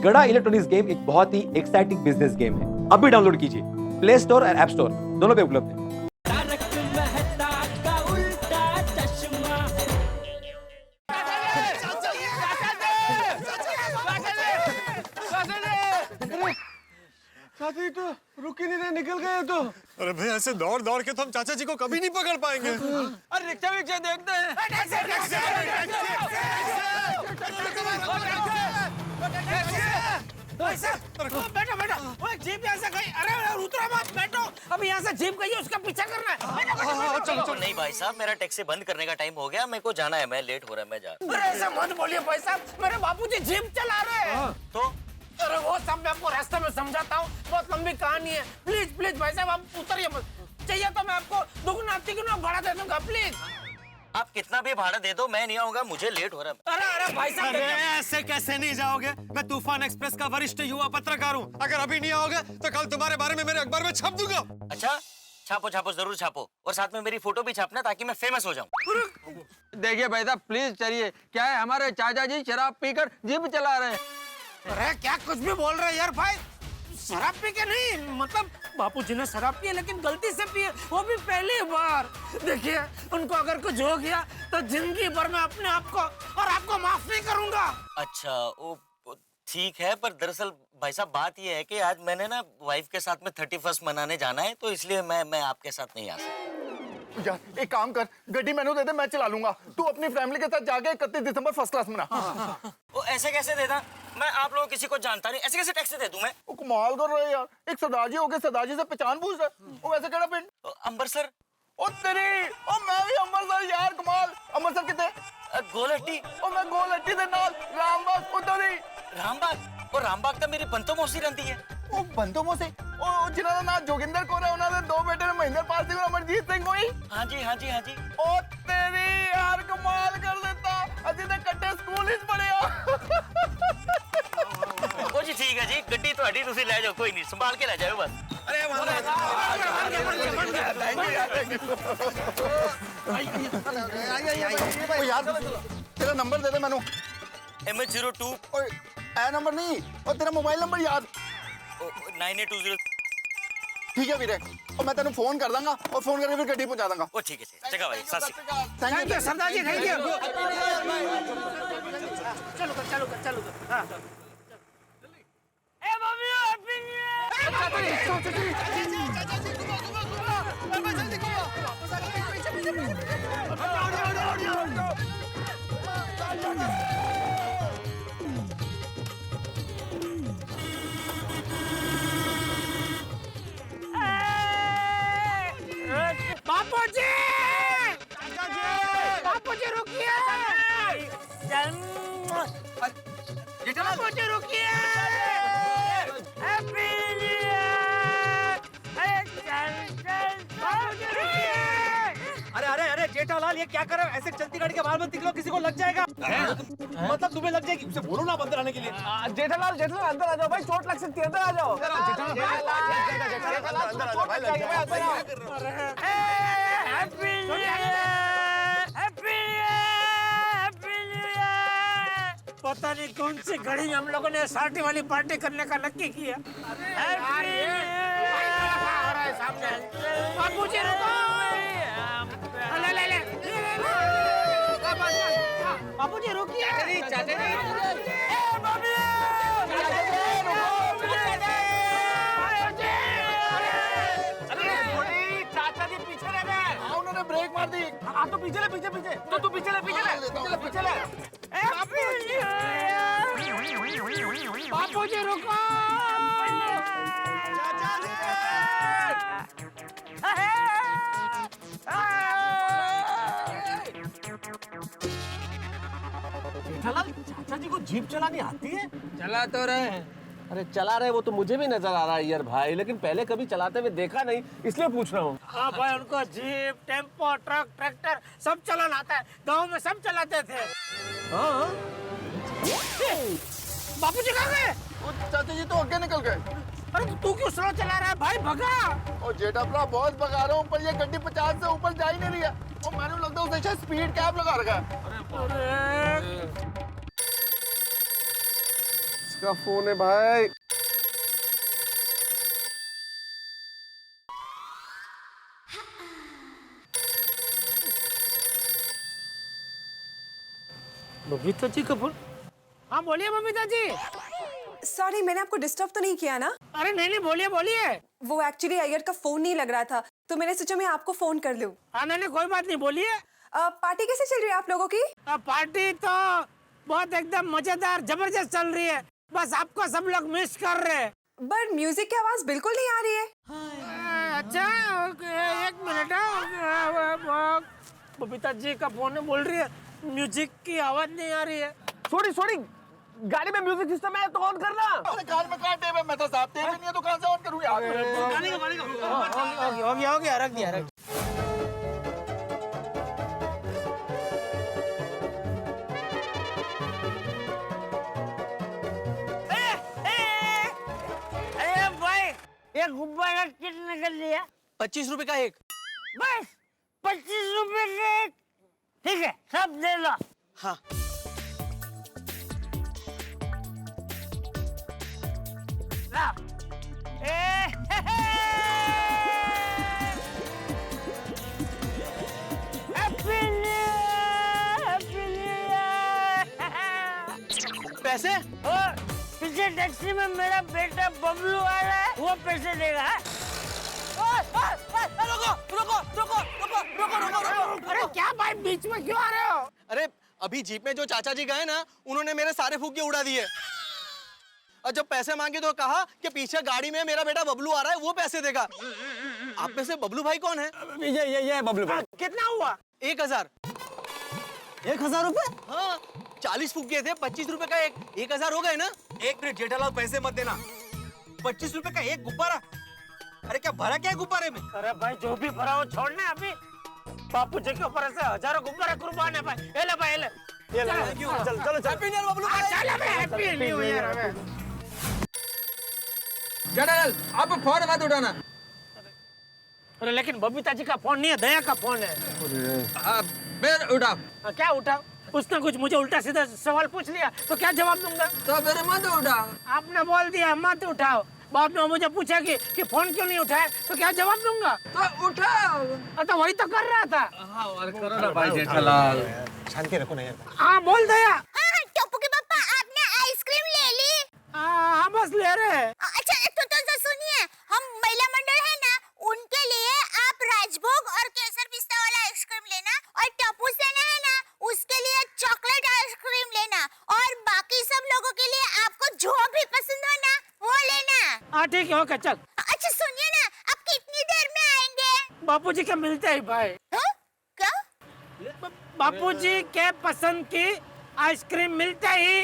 गड़ा electronics game एक बहुत ही एक्साइटिंग बिजनेस गेम है। अभी डाउनलोड कीजिए, प्ले स्टोर और ऐप स्टोर दोनों पे उपलब्ध है। चाचा तो रुक ही नहीं रहे, निकल गए तो। अरे भाई ऐसे दौड़ दौड़ के तो हम चाचा जी को कभी नहीं पकड़ पाएंगे। अरे रिक्शा विक्शा देखते हैं। बैठो बैठो, ओए जीप यहाँ से गई। अरे उतरो मत, बैठो। अब यहाँ से जीप गई है, उसका पीछा करना है। चलो नहीं भाई साहब, मेरा टैक्सी बंद करने का टाइम हो गया, मेरे को जाना है, मैं लेट हो रहा है, मैं जा रहा हूँ। अरे ऐसा मत बोलिए भाई साहब, मेरे बापूजी जीप चला रहे हैं। तो अरे वो सब मैं आपको रास्ते में समझाता हूँ, बहुत लंबी कहानी है। प्लीज प्लीज भाई साहब, आप उतरिए मत। चाहिए तो मैं आपको दुगना तिगुना भाड़ा दे दूंगा, प्लीज। आप कितना भी भाड़ा दे दो, मैं नहीं आऊंगा, मुझे लेट हो रहा है। अरे अरे भाई साहब, अरे ऐसे कैसे नहीं जाओगे? मैं तूफान एक्सप्रेस का वरिष्ठ युवा पत्रकार हूँ। अगर अभी नहीं आओगे तो कल तुम्हारे बारे में मेरे अखबार में छाप दूंगा। अच्छा, छापो छापो, जरूर छापो, और साथ में मेरी फोटो भी छापना ताकि मैं फेमस हो जाऊं। देखिए भाई साहब, प्लीज चलिए। क्या है, हमारे चाचा जी शराब पीकर जीप चला रहे हैं। अरे क्या कुछ भी बोल रहे हैं यार भाई, शराब पी के नहीं, मतलब बापूजी ने शराब पी लेकिन गलती से पिए, वो भी पहली बार। देखिए उनको अगर कुछ हो गया तो जिंदगी भर में अपने आप को और आपको माफ नहीं करूंगा। अच्छा, वो ठीक है, पर दरअसल भाई साहब बात ये है कि आज मैंने ना वाइफ के साथ में 31st मनाने जाना है, तो इसलिए मैं आपके साथ नहीं आ सकता। यार एक काम कर, गड्डी मैंने दे दे, मैं चला लूंगा। तू अपनी फैमिली के साथ जाके 31 दिसंबर फर्स्ट क्लास मना। वो ऐसे कैसे देता? मैं आप लोगों किसी को जानता नहीं, ऐसे कैसे टैक्सी दे दूं मैं? वो कमाल कर रहे यार, एक सरदार जी हो गए, सरदार जी से पहचान पूछ रहे। वो वैसे केड़ा पिंड? अमृतसर। ओ तेरी, ओ मैं भी अमृतसर यार, कमाल। अमृतसर कितने? गोलहट्टी। ओ मैं गोलहट्टी दे नाल रामबाग उधर ही। रामबाग? और रामबाग तो मेरी बंतो मौसी रहती है। ओ बंतो मोसे, ओ जिन्हां दा नाम जोगिंदर कौर है, उन्हां दे दो बेटे ने, महेंद्र पाल सिंह और अमरजीत सिंह होई। हाँ जी हाँ जी हाँ जी। ओ तेरी यार, कमाल कर देता। अजी ते कट्टे स्कूल ही पढ़िया। ओ जी ठीक है जी, गड्डी ਤੁਹਾਡੀ ਤੁਸੀਂ ਲੈ ਜਾਓ, कोई नहीं, संभाल के ले जाओ बस। अरे यार तेरा नंबर दे दे मैनू। MH02 ओए ए नंबर नहीं, और तेरा मोबाइल नंबर याद। 9820। ठीक है वीरे, और मैं तेन फोन कर दूंगा, और फोन करके फिर गड्डी पहुंचा दूंगा। ओ ठीक है, जगह भाई, Sat Shri Akal. Thank you Sardar ji, thank you. चलो कर, चलो कर, चलो कर। हाँ। ए मम्मी, हैप्पी न्यू बापूजी, बापूजी रुकिए, बापूजी रुकिए। Happy new year. बापूजी रुकिए। अरे अरे अरे जेठालाल, ये क्या कर रहे हो? ऐसे चलती गाड़ी के बाहर मत निकलो, किसी को लग जाएगा। मतलब तुम्हें लग जाएगी, उसे बोलो ना अब अंदर आने के लिए। जेठालाल, जेठालाल अंदर आ जाओ भाई, चोट लग सकती है, अंदर आ जाओ। Happy new year, happy new year, happy new year. पता नहीं कौन सी घड़ी में हम लोगों ने सार्टी वाली पार्टी करने का नक्की किया। Happy new year. बापूजी रुको। ले ले ले, बापूजी रुकिए। चाचा जी, ए मम्मी, चाचा जी पीछे रह गए। हाँ, उन्होंने ब्रेक मार दी। हाँ तो पीछे ले, पीछे पीछे, तो तू पीछे ले, पीछे ले, पीछे ले। Happy new year. बापूजी रुको। चाचा जी को जीप चलानी आती है? चला तो रहे हैं। अरे चला रहे वो तो मुझे भी नजर आ रहा है यार भाई, लेकिन पहले कभी चलाते हुए देखा नहीं, इसलिए पूछ रहा हूँ। हाँ भाई, उनको जीप, टेम्पो, ट्रक, ट्रैक्टर सब चलाना आता है। गांव में सब चलाते थे। हाँ, बापूजी कहाँ गए? वो चाचा जी तो आगे निकल गए। अरे तू क्यों स्लो चला रहा है भाई, भगा। और जेठा भरा बहुत भगा रहा हूँ, पर ये गड्डी 50 से ऊपर जा ही नहीं रही है। और मैंने लगता है उसे स्पीड कैप लगा रखा है। किसका फोन है भाई? बबीता जी का फोन। हाँ बोलिए बबीता जी। सॉरी, मैंने आपको डिस्टर्ब तो नहीं किया ना? अरे नहीं नहीं, बोलिए बोलिए। वो एक्चुअली अय्यर का फोन नहीं लग रहा था, तो मैंने सोचा मैं आपको फोन कर लूं। हाँ नहीं नहीं, कोई बात नहीं, बोलिए। पार्टी कैसे चल रही है आप लोगों की? पार्टी तो बहुत एकदम मजेदार जबरदस्त चल रही है, बस आपको सब लोग मिस कर रहे हैं। बट म्यूजिक की आवाज बिल्कुल नहीं आ रही है। अच्छा एक मिनट, बबीता जी का फोन है, बोल रही है म्यूजिक की आवाज नहीं आ रही है। सॉरी, गाड़ी में म्यूजिक सिस्टम है तो ऑन करना। अरे कार में कहाँ टेप है? मैं तो साहब टेप ही नहीं है तो कहाँ से ऑन करूँ यार? हो गया, रख दिया। अरे भाई, ये गुब्बारा कितने का लिया? 25 रुपए का एक। बस 25 रुपए का एक। ठीक है, सब दे लो। हाँ। ला। Happy new year. पैसे? और पीछे टैक्सी में मेरा बेटा बबलू आ रहा है, वो पैसे देगा। रुको। अरे क्या भाई, बीच में क्यों आ रहे हो? अरे अभी जीप में जो चाचा जी गए ना, उन्होंने मेरे सारे फुग्गे उड़ा दिए। और जब पैसे मांगे तो कहा कि पीछे गाड़ी में मेरा बेटा बबलू आ रहा है, वो पैसे देगा। आप में से बबलू भाई कौन है? ये बबलू भाई। कितना हुआ? 1000। 1000 रुपए? हाँ, 40 फुग्गे थे, 25 रुपए का एक, 1000 हो गए ना। एक मिनट जेठालाल, पैसे मत देना। 25 रुपए का एक गुब्बारा? अरे क्या भरा क्या है गुब्बारे में? अरे भाई जो भी भरा हो छोड़ना है अभी। बापू जी के ऊपर से हजारों गुब्बारे कुर्बान है भाई। ये ले भाई, ये ले। चलो हैप्पी न्यू ईयर बबलू भाई। चल अबे, हैप्पी न्यू ईयर हमें। जेठालाल, आप फोन मत उठाना। अरे लेकिन बबीता जी का फोन नहीं है, दया का फोन है। फिर उठाओ। क्या उठाओ? उसने कुछ मुझे उल्टा सीधा सवाल पूछ लिया तो क्या जवाब दूंगा? तो फिर मत उठाओ। आपने बोल दिया मत उठाओ, बाद में मुझे पूछा कि फोन क्यों नहीं उठाया, तो क्या जवाब दूंगा? तो उठाओ। तो वही तो कर रहा था। हाँ, और करो ना भाई जेठालाल। शांति रखो ना यार। हाँ बोल दया। हाँ, टप्पू के पापा, आपने आइसक्रीम ले ली? हाँ बस ले रहे। अच्छा तो सुनिए, हम महिला मंडल है ना, उनके लिए आप राजभोग और केसर पिस्ता वाला आइसक्रीम लेना, और टप्पू सेना है ना, उसके लिए चॉकलेट आइसक्रीम लेना, और बाकी सब लोगों के लिए आपको जो भी पसंद हो ना वो लेना। हाँ ठीक है, ओके चल। अच्छा सुनिए ना, आप कितनी देर में आएंगे? बापूजी के मिलते ही भाई। हाँ? क्या? बापूजी के पसंद की आइसक्रीम मिलते ही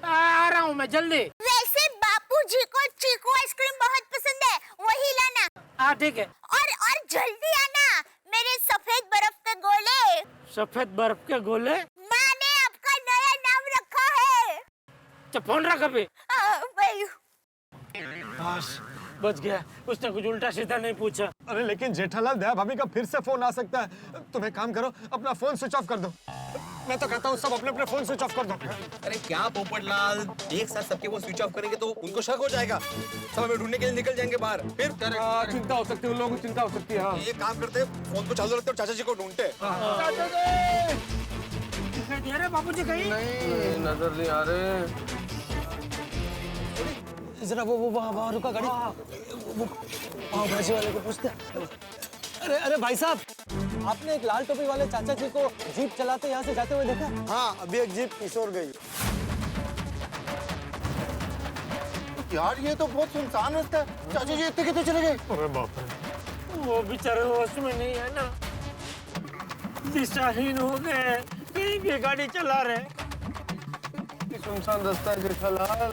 आ रहा हूँ मैं जल्दी। वैसे बापूजी को चीकू आइसक्रीम बहुत पसंद है, वही लाना। हाँ ठीक है। और जल्दी आना, मेरे सफेद बर्फ के गोले। सफेद बर्फ के गोले? माँ ने आपका नया नाम रखा है। तो फोन रख अभी। भाई बच गया, उसने कुछ उल्टा सीधा नहीं पूछा। अरे लेकिन जेठालाल, दया भाभी का फिर से फोन आ सकता है। तुम एक काम करो, अपना फोन स्विच ऑफ कर दो। मैं तो कहता हूँ सब अपने अपने फोन स्विच ऑफ कर दो। अरे क्या पोपटलाल, एक साथ सबके वो स्विच ऑफ करेंगे तो उनको शक हो जाएगा, सब हमें ढूंढने के लिए निकल जाएंगे बाहर। फिर चिंता हो सकती है, उन लोगों को चिंता हो सकती है। हाँ। एक काम करते, फोन को चालू रखते और चाचा जी को ढूंढते। अरे बापूजी कहीं नहीं, नजर नहीं आ रहे। जरा वो वहाँ रुका गाड़ी, वो पाव भाजी वाले को पूछते। अरे भाई साहब, आपने एक लाल टोपी वाले चाचा जी को जीप चलाते यहाँ से जाते हुए देखा? हाँ, अभी एक जीप किशोर गई। यार ये तो बहुत सुनसान रास्ता है। चाचा जी इतने कितने चले गए? अरे बाप रे। वो बेचारे होश में नहीं है ना, दिशाहीन हो गए, कहीं भी गाड़ी चला रहे। सुनसान रास्ता है जेठालाल।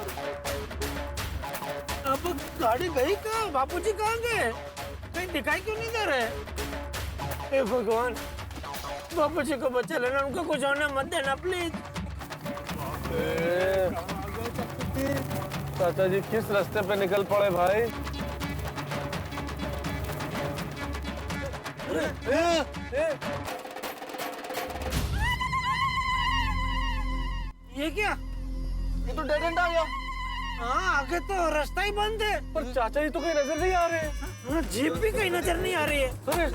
अब गाड़ी गई कहाँ? बापूजी कहाँ गए? कहीं दिखाई क्यों नहीं दे रहे? हे भगवान, बापूजी को बचा लेना, उनको कुछ होने मत देना प्लीज। चाचा जी किस रास्ते पे निकल पड़े भाई? ये क्या? ये तो डेड एंड आ गया। हाँ आगे तो रास्ता ही बंद है। पर चाचा जी तो कहीं नजर नहीं आ रहे हैं। हाँ, जीप भी कहीं नजर नहीं आ रही है। अरे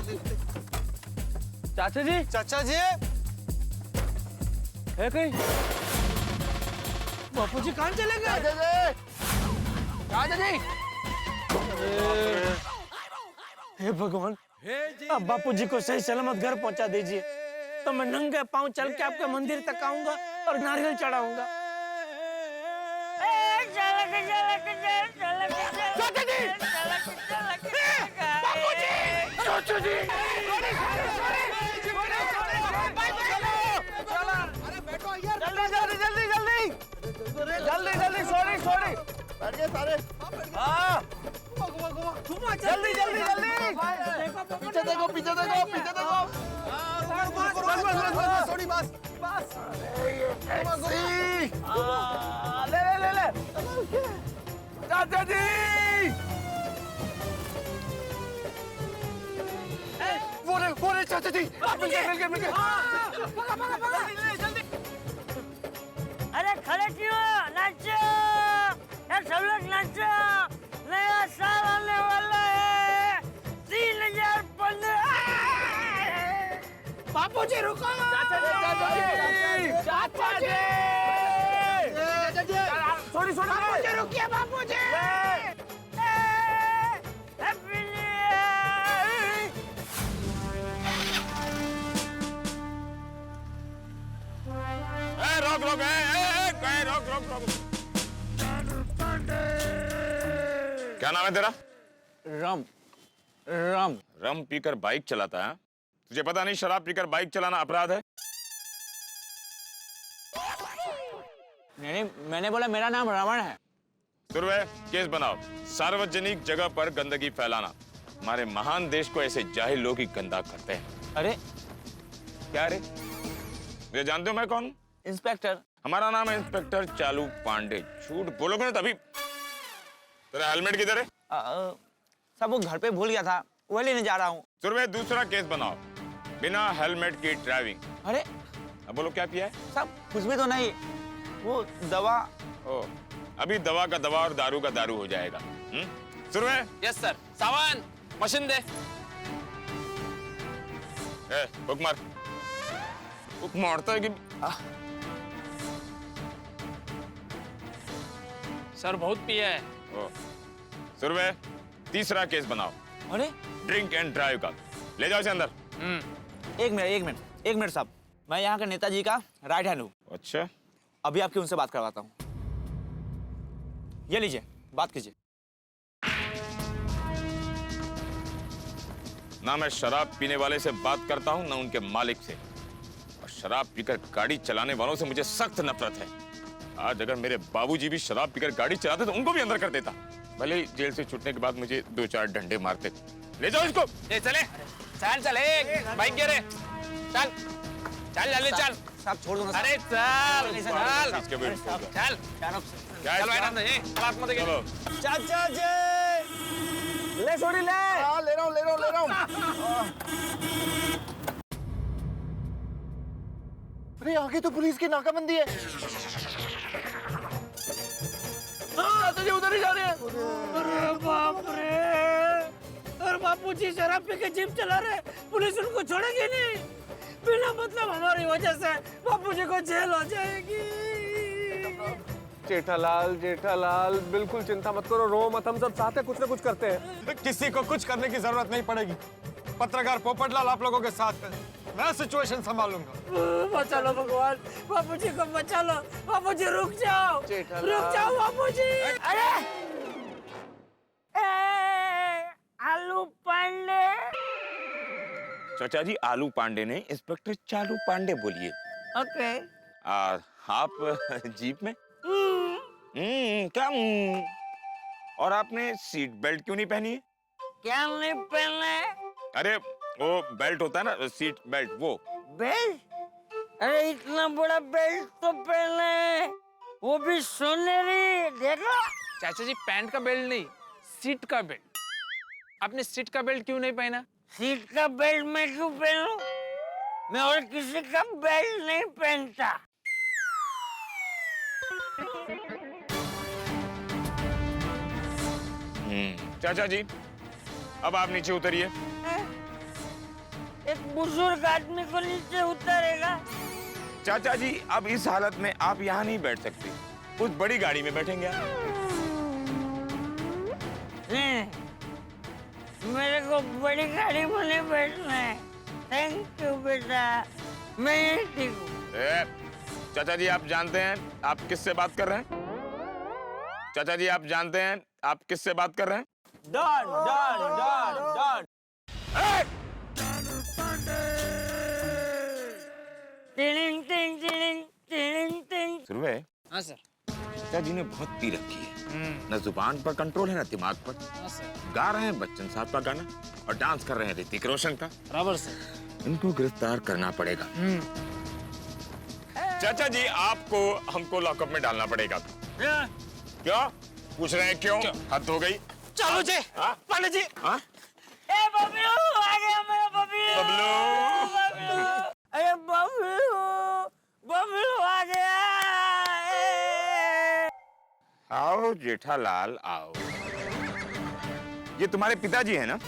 चाचा जी चाचा जी है कहीं? बापूजी कहाँ चले गए? चाचा जी हे भगवान, अब बापूजी को सही सलामत घर पहुंचा दीजिए, तो मैं नंगे पांव चल के आपके मंदिर तक आऊंगा और नारियल चढ़ाऊंगा। चाचा जी! जल्दी सॉरी बैठ गए सारे। पीछे देखो पीछे देखो पीछे देखो। सॉरी बस ले चाचा जी वो रे चाचा जी। मिल गए। अरे खड़े क्यों? नाचो यार, सब लोग नाचो। नया साल आने वाला है 3015। बापूजी रुको। चाचा जी सॉरी बापूजी रुकिए। बापूजी हैप्पी न्यू ईयर। रोक। क्या नाम है तेरा? राम राम रम पीकर बाइक चलाता है? तुझे पता नहीं शराब पीकर बाइक चलाना अपराध है? नहीं, मैंने बोला मेरा नाम रावण है। सुरवे, केस बनाओ। सार्वजनिक जगह पर गंदगी फैलाना। हमारे महान देश को ऐसे जाहिल लोग ही गंदा करते हैं। अरे क्या रे? मुझे जानते हो मैं कौन? इंस्पेक्टर। हमारा नाम है इंस्पेक्टर चालू पांडे। झूठ बोलोगे ना तभी। तेरा हेलमेट किधर है? सब वो घर पे भूल गया था, वो लेने जा रहा हूँ। सुरवे, दूसरा केस बनाओ। बिना हेलमेट की ड्राइविंग। अरे अब बोलो क्या पिया है? सब कुछ भी तो नहीं, वो दवा। ओ, अभी दवा का दवा और दारू का दारू हो जाएगा। सुरवे। Yes sir. सावन मशीन दे। हुक मार। हुक मारता है कि सर बहुत पिया है। ओ, सुरवे, तीसरा केस बनाओ। अरे ड्रिंक एंड ड्राइव का। ले जाओ इसे अंदर। एक मिनट साहब, मैं यहाँ के नेताजी का राइट हैंड हूँ। अच्छा, अभी आपकी उनसे बात करवाता हूँ। ये लीजिए, बात कीजिए। ना मैं शराब पीने वाले से बात करता हूँ, ना उनके मालिक से। और शराब पीकर गाड़ी चलाने वालों से मुझे सख्त नफरत है। आज अगर मेरे बाबूजी भी शराब पीकर गाड़ी चलाते तो उनको भी अंदर कर देता। भले ही जेल से छूटने के बाद मुझे 2-4 डंडे मारते। ले जाओ इसको। ये चले, चल बाइक गिरे। चल जल्दी चल। साहब छोड़ दो ना। अरे चल इसके भी चल क्या चल मैडम नहीं बात मत चलो। चाचा जी ले छोड़ी ले। हाँ ले रहा हूँ। अरे आगे तो पुलिस की नाकाबंदी है। चाचा जी उधर ही जा रहे हैं। अरे बाप रे, और बापूजी शराब पी के जीप चला रहे, पुलिस उनको छोड़ेगी नहीं। बिना मतलब हमारी वजह से बापूजी को जेल हो जाएगी। जेठालाल बिल्कुल चिंता मत करो, रो मत, हम सब साथ हैं, कुछ ना कुछ करते हैं। किसी को कुछ करने की जरूरत नहीं पड़ेगी। पत्रकार पोपटलाल आप लोगों के साथ है, मैं सिचुएशन संभालूंगा। बचा लो भगवान, बापूजी को बचा लो। बापूजी रुक जाओ बापूजी। अरे आलू पांडे। चाचा जी, आलू पांडे ने इंस्पेक्टर चालू पांडे बोलिए। ओके। आप जीप में? क्या? और आपने सीट बेल्ट क्यों नहीं पहनी है? क्या नहीं पहने? अरे वो बेल्ट होता है ना, सीट बेल्ट, वो बेल्ट? अरे इतना बड़ा बेल्ट तो पहने, वो भी सोनेरी। देखो चाचा जी, पैंट का बेल्ट नहीं, सीट का बेल्ट। आपने सीट का बेल्ट क्यों नहीं पहना? सीट का बेल्ट मैं क्यों पहनूं? मैं और किसी का बेल्ट नहीं पहनता। चाचा जी, अब आप नीचे उतरिए। एक बुजुर्ग आदमी को नीचे उतारेगा? चाचा जी, अब इस हालत में आप यहाँ नहीं बैठ सकते, उस बड़ी गाड़ी में बैठेंगे आप। मेरे को बड़ी गाड़ी में नहीं बैठना है। थैंक यू बेटा, मैं ठीक हूँ। चाचा जी, आप जानते हैं आप किससे बात कर रहे हैं? चाचा जी, आप जानते हैं आप किससे बात कर रहे हैं? Don don don don. टिलिंग टिंग टिलिंग टिलिंग टिंग। सुरवे, हाँ सर। चाचा जी ने बहुत पी रखी है, न जुबान पर कंट्रोल है न दिमाग पर। हाँ सर। गा रहे हैं बच्चन साहब का गाना और डांस कर रहे हैं ऋतिक रोशन का। बराबर सर। इनको गिरफ्तार करना पड़ेगा। चाचा जी, आपको हमको लॉकअप में डालना पड़ेगा। क्यों पूछ रहे हैं? क्यों? हद हो गई। चलो जी, पंडित जी। हाँ? ए बबलू, आ गया मेरा बबलू। बबलू, अरे बबलू, बबलू आ गया। आओ जेठालाल आओ। ये तुम्हारे पिताजी हैं ना?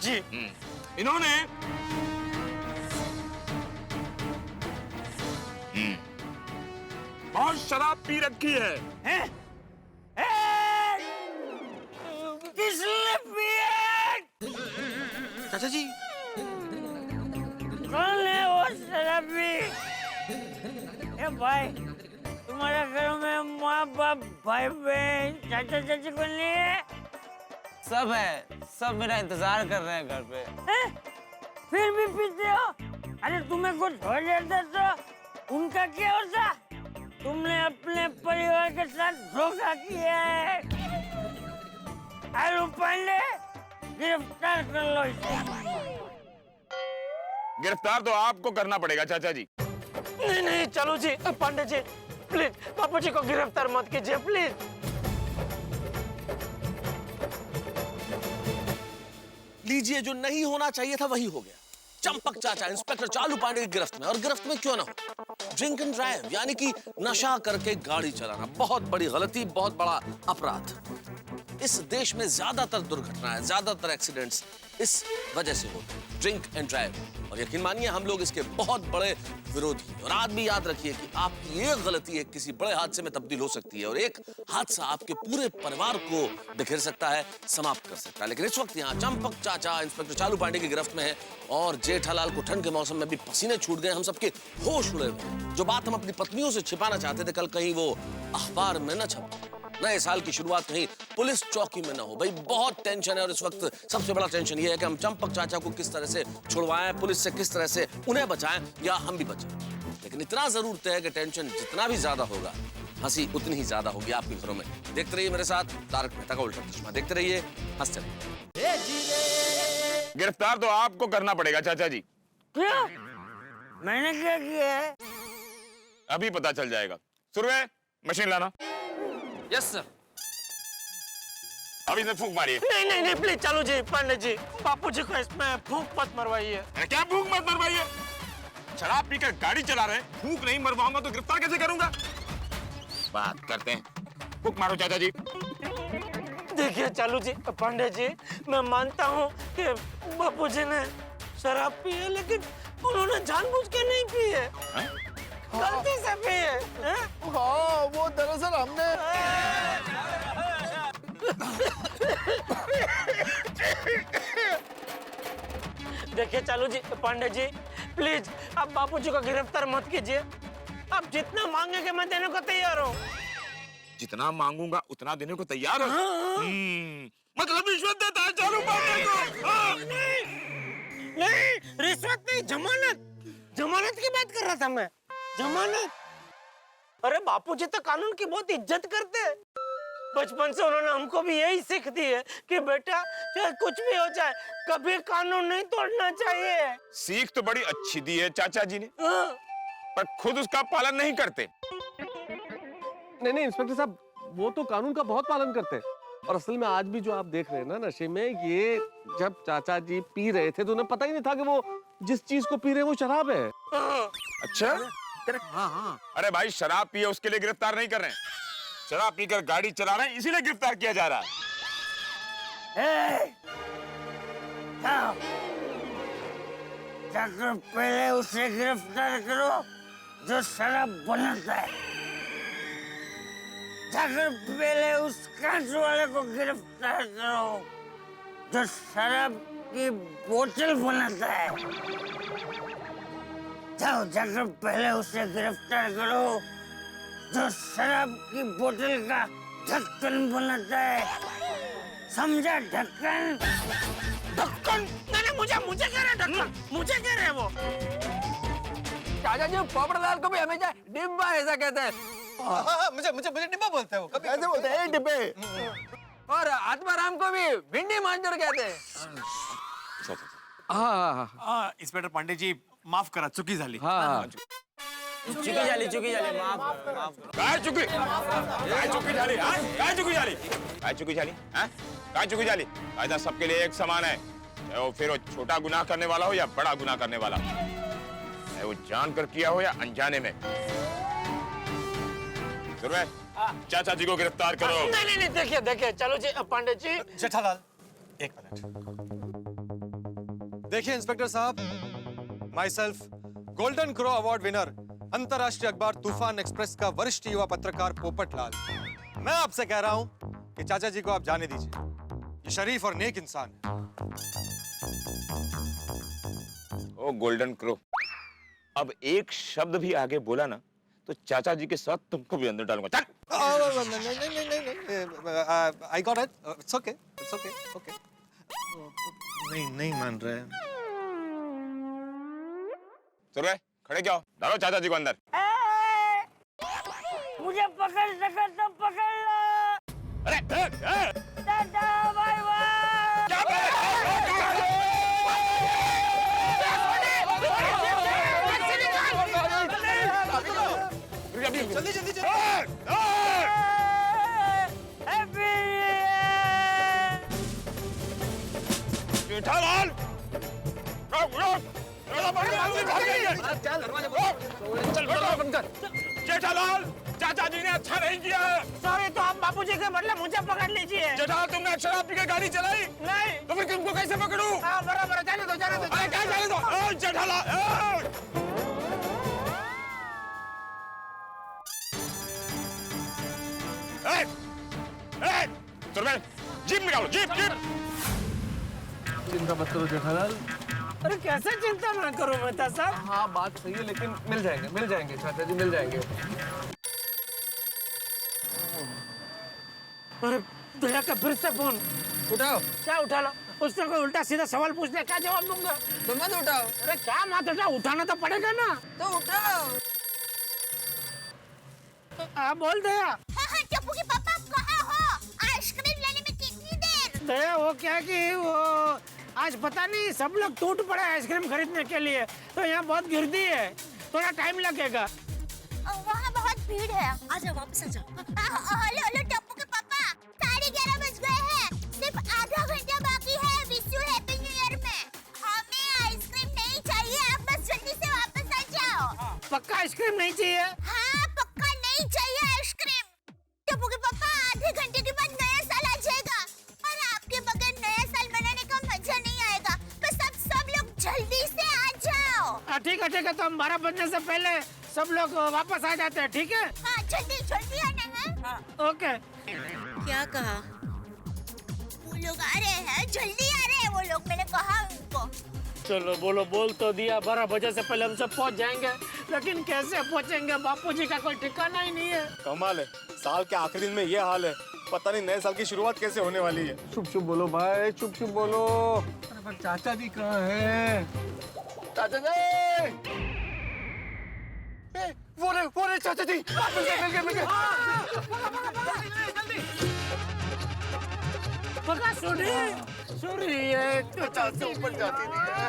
जी। इन्होंने बहुत शराब पी रखी है। किसने पिया? चाचा जी, कौन है वो शराबी? ए भाई, तुम्हारे घर में माँ बाप भाई बहन चाचा चाची कौन नहीं है? सब है, सब मेरा इंतजार कर रहे हैं घर पे। फिर भी पीते हो? अरे तुम्हें कुछ हो जाता तो उनका क्या होता? तुमने अपने परिवार के साथ धोखा किया है। आलू पांडे, गिरफ्तार कर लो इसे। गिरफ्तार तो आपको करना पड़ेगा चाचा जी। नहीं नहीं, चलो जी, पंडित जी प्लीज बापू जी को गिरफ्तार मत कीजिए प्लीज। लीजिए, जो नहीं होना चाहिए था वही हो गया। चंपक चाचा इंस्पेक्टर चालू पांडे की गिरफ्त में, और गिरफ्त में क्यों ना हो? ड्रिंक एंड ड्राइव यानी कि नशा करके गाड़ी चलाना बहुत बड़ी गलती, बहुत बड़ा अपराध। इस देश में ज्यादातर दुर्घटनाएं, ज्यादातर एक्सीडेंट्स इस वजह से होते हैं, ड्रिंक एंड ड्राइव। और यकीन मानिए हम लोग इसके बहुत बड़े विरोधी हैं। और आज भी याद रखिए कि आपकी एक गलती एक किसी बड़े हादसे में तब्दील हो सकती है, और एक हादसा आपके पूरे परिवार को बिखेर सकता है, समाप्त कर सकता है। लेकिन इस वक्त यहाँ चंपक चाचा इंस्पेक्टर चालू पांडे की गिरफ्त में है, और जेठालाल को ठंड के मौसम में भी पसीने छूट गए, हम सबके होश उड़े हुए। जो बात हम अपनी पत्नियों से छिपाना चाहते थे, कल कहीं वो अखबार में न छप, नए साल की शुरुआत कहीं पुलिस चौकी में ना हो। भाई बहुत टेंशन है, और इस वक्त सबसे बड़ा टेंशन ये है कि हम चंपक चाचा को किस तरह से छुड़वाएं, पुलिस से किस तरह से उन्हें बचाएं, या हम भी बचें। लेकिन इतना जरूर तय है कि टेंशन जितना भी ज्यादा होगा, हंसी उतनी ही ज्यादा होगी आपके घरों में। देखते रहिए मेरे साथ तारक मेहता का उल्टा चश्मा, देखते रहिए, हंसते रहिए। गिरफ्तार तो आपको करना पड़ेगा चाचा जी। क्या? मैंने क्या किया है? अभी पता चल जाएगा। सुरवे, मशीन लाना। Yes sir. अभी इसमें फूंक मारिए। नहीं नहीं नहीं, प्लीज चलो जी, पंडित जी बापू जी को इसमें फूंक मत मरवाइए। अरे क्या फूंक मत मरवाइए? शराब पीकर गाड़ी चला रहे हैं, फूंक नहीं मरवाऊंगा तो गिरफ्तार कैसे करूंगा? बात करते हैं, फूंक मारो चाचा जी। देखिए चालू जी, पांडे जी, मैं मानता हूँ कि बापू जी ने शराब पी है, लेकिन उन्होंने जानबूझ के नहीं पी है, गलती से पी है। हाँ, वो दरअसल हमने देखिए चालू जी, पांडे जी प्लीज आप बापू जी को गिरफ्तार मत कीजिए। आप जितना मांगेंगे मैं देने को तैयार हूँ। जितना मांगूंगा उतना देने को तैयार हो? मतलब रिश्वत देता है चालू पांडे को? नहीं, रिश्वत नहीं, जमानत। जमानत की बात कर रहा था मैं, जमानत। अरे बापूजी तो कानून की बहुत इज्जत करते हैं। बचपन से उन्होंने हमको भी यही सीख दी है कि बेटा चाहे कुछ भी हो जाए, कभी कानून नहीं तोड़ना चाहिए। सीख तो बड़ी अच्छी दी है चाचा जी ने, पर खुद उसका पालन नहीं करते। नहीं नहीं इंस्पेक्टर साहब, वो तो कानून का बहुत पालन करते हैं। और असल में आज भी जो आप देख रहे हैं ना नशे में, ये जब चाचा जी पी रहे थे तो उन्हें पता ही नहीं था कि वो जिस चीज को पी रहे हैं वो शराब है। अच्छा? हाँ। अरे भाई, शराब पिए उसके लिए गिरफ्तार नहीं कर रहे हैं, शराब पीकर गाड़ी चला रहे हैं इसीलिए गिरफ्तार किया जा रहा है। जाओ जाकर पहले उसे गिरफ्तार करो जो शराब बनाता है। जाकर पहले उस कांच वाले को गिरफ्तार करो जो शराब की बोतल बनाता है। जाओ जाकर पहले उसे गिरफ्तार करो जो शराब की बोतल का ढक्कन बनाता है। समझा? ढक्कन ढक्कन मैंने मुझे कह रहे ढक्कन, मुझे कह रहे वो। चाचा जी पोपटलाल को भी हमेशा डिब्बा ऐसा कहते हैं। मुझे डिब्बा बोलते हो कभी ऐसे बोलते हैं डिब्बे। और आत्माराम को भी भिंडी मांजर कहते हैं। इंस्पेक्टर पांडे जी माफ करा, चुकी झाली. चुकी झाली माफ काय चुकी झाली हाँ? काय चुकी झाली हाँ? काय चुकी झाली? कायदा सबके लिए एक समान है, चाहे वो फिर वो छोटा गुनाह करने वाला हो या बड़ा गुनाह करने वाला, चाहे वो जानकर किया हो या अनजाने में। चाचा जी को गिरफ्तार करो। नहीं देखिए चलो जी पांडे जी। जेठालाल एक मिनट देखिए इंस्पेक्टर साहब, my self golden crow award winner अंतर्राष्ट्रीय अखबार तूफान एक्सप्रेस का वरिष्ठ युवा पत्रकार पोपटलाल, मैं आपसे कह रहा हूं कि चाचा जी को आप जाने दीजिए। ये शरीफ और नेक इंसान है। ओ गोल्डन क्रो, अब एक शब्द भी आगे बोला ना तो चाचा जी के साथ तुमको भी अंदर डालूंगा। चल। I got it, it's okay okay. नहीं मान रहे। सुन रहे, खड़े क्या हो? डालो चाचा जी को अंदर। मुझे पकड़ सका तो पकड़ लो। अरे टाटा बाय बाय। जल्दी जेठालाल, जेठालाल, चाचा जी ने अच्छा नहीं किया है। सॉरी, तो आप बापूजी के बदले मुझे पकड़ लीजिए। जेठालाल, तुमने शराब पी के गाड़ी चलाई? नहीं। तो फिर तुमको कैसे पकड़ूं? हाँ बराबर, जाने दो। अरे क्या जाने दो? जेठालाल, जीप निकालो, जीप। चिंता मत करो जेठालाल। अरे कैसे चिंता ना करो मेहता साहब। हाँ बात सही है, लेकिन मिल जाएंगे चाचा जी, मिल जाएंगे। अरे दया का फिर से फोन उठाओ। क्या उठा लो? उसने कोई उल्टा सीधा सवाल पूछने क्या जवाब दूंगा? तो मत उठाओ। अरे क्या मत उठाओ, उठाना तो पड़ेगा ना। तो उठाओ। हाँ बोल दया। टप्पू के पापा कहाँ हो? आइसक्रीम लेने में कितनी देर? दया वो क्या कि वो आज पता नहीं सब लोग टूट पड़े आइसक्रीम खरीदने के लिए, तो यहाँ बहुत गिरदी है, थोड़ा टाइम लगेगा। वहाँ बहुत भीड़ है। आजा वापस आजा। हेलो टप्पू के पापा, 11:30 बज गए हैं, सिर्फ आधा घंटा बाकी है wish you happy new year में। हमें आइसक्रीम नहीं चाहिए, आप बस जल्दी से वापस आ जाओ। पक्का आइसक्रीम नहीं चाहिए? हाँ पक्का नहीं चाहिए आइसक्रीम। टप्पू के पापा, आधे घंटे के बाद नया साल आ जाएगा और आपके बगैर नया साल मनाने का मजा नहीं आएगा। बस आप सब लोग जल्दी से आ जाओ। ठीक है, तो हम 12 बजने से पहले सब लोग वापस आ जाते हैं, ठीक है? हाँ जल्दी आना है। ओके। क्या कहा? वो लोग आ रहे हैं, जल्दी आ रहे हैं वो लोग, मैंने कहा उनको। चलो बोल तो दिया, 12 बजे से पहले हम सब पहुंच जाएंगे, लेकिन कैसे पहुंचेंगे? बापूजी का कोई ठिकाना ही नहीं है। कमाल है, साल के आखिरी दिन में ये हाल है, पता नहीं नए साल की शुरुआत कैसे होने वाली है। चुप बोलो भाई, चुप बोलो। अरे पर चाचा जी कहाँ हैं? चाचा जी, वो रे चाचा जी। पक्का सुनी ये तो चाचा ऊपर जाती नहीं है।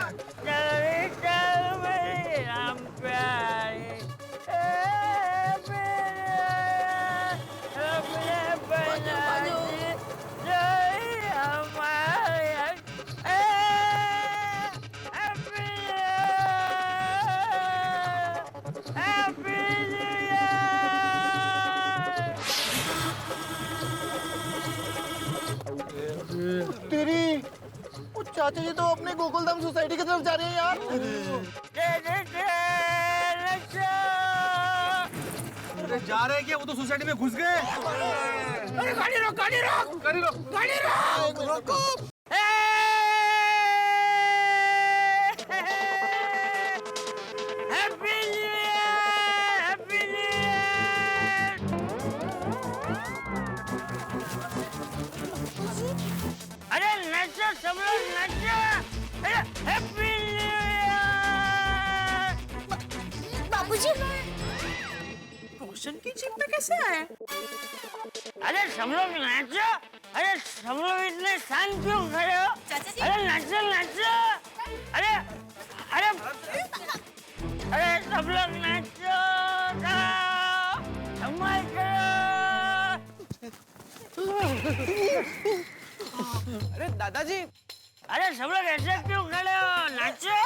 चाचा जी तो अपने गोकुलधाम सोसाइटी की तरफ जा रहे हैं यार। अरे जा रहे हैं क्या? वो तो सोसाइटी में घुस गए। अरे गाड़ी रोक, गाड़ी रोक, गाड़ी रोक, गाड़ी रोक, रोको। अरे नाचो सब लोग नाचो। अरे हैप्पी न्यू ईयर। बाबूजी रोशन की जीप में कैसे आए? अरे सब लोग नाचो। अरे सब लोग इतने शांत क्यों खड़े हो? चाचा जी। अरे नाचो नाचो। अरे अरे अरे सब लोग नाचो। धमाल करो। अरे दादाजी, अरे सब लोग ऐसे क्यों खड़े हो? नाचो।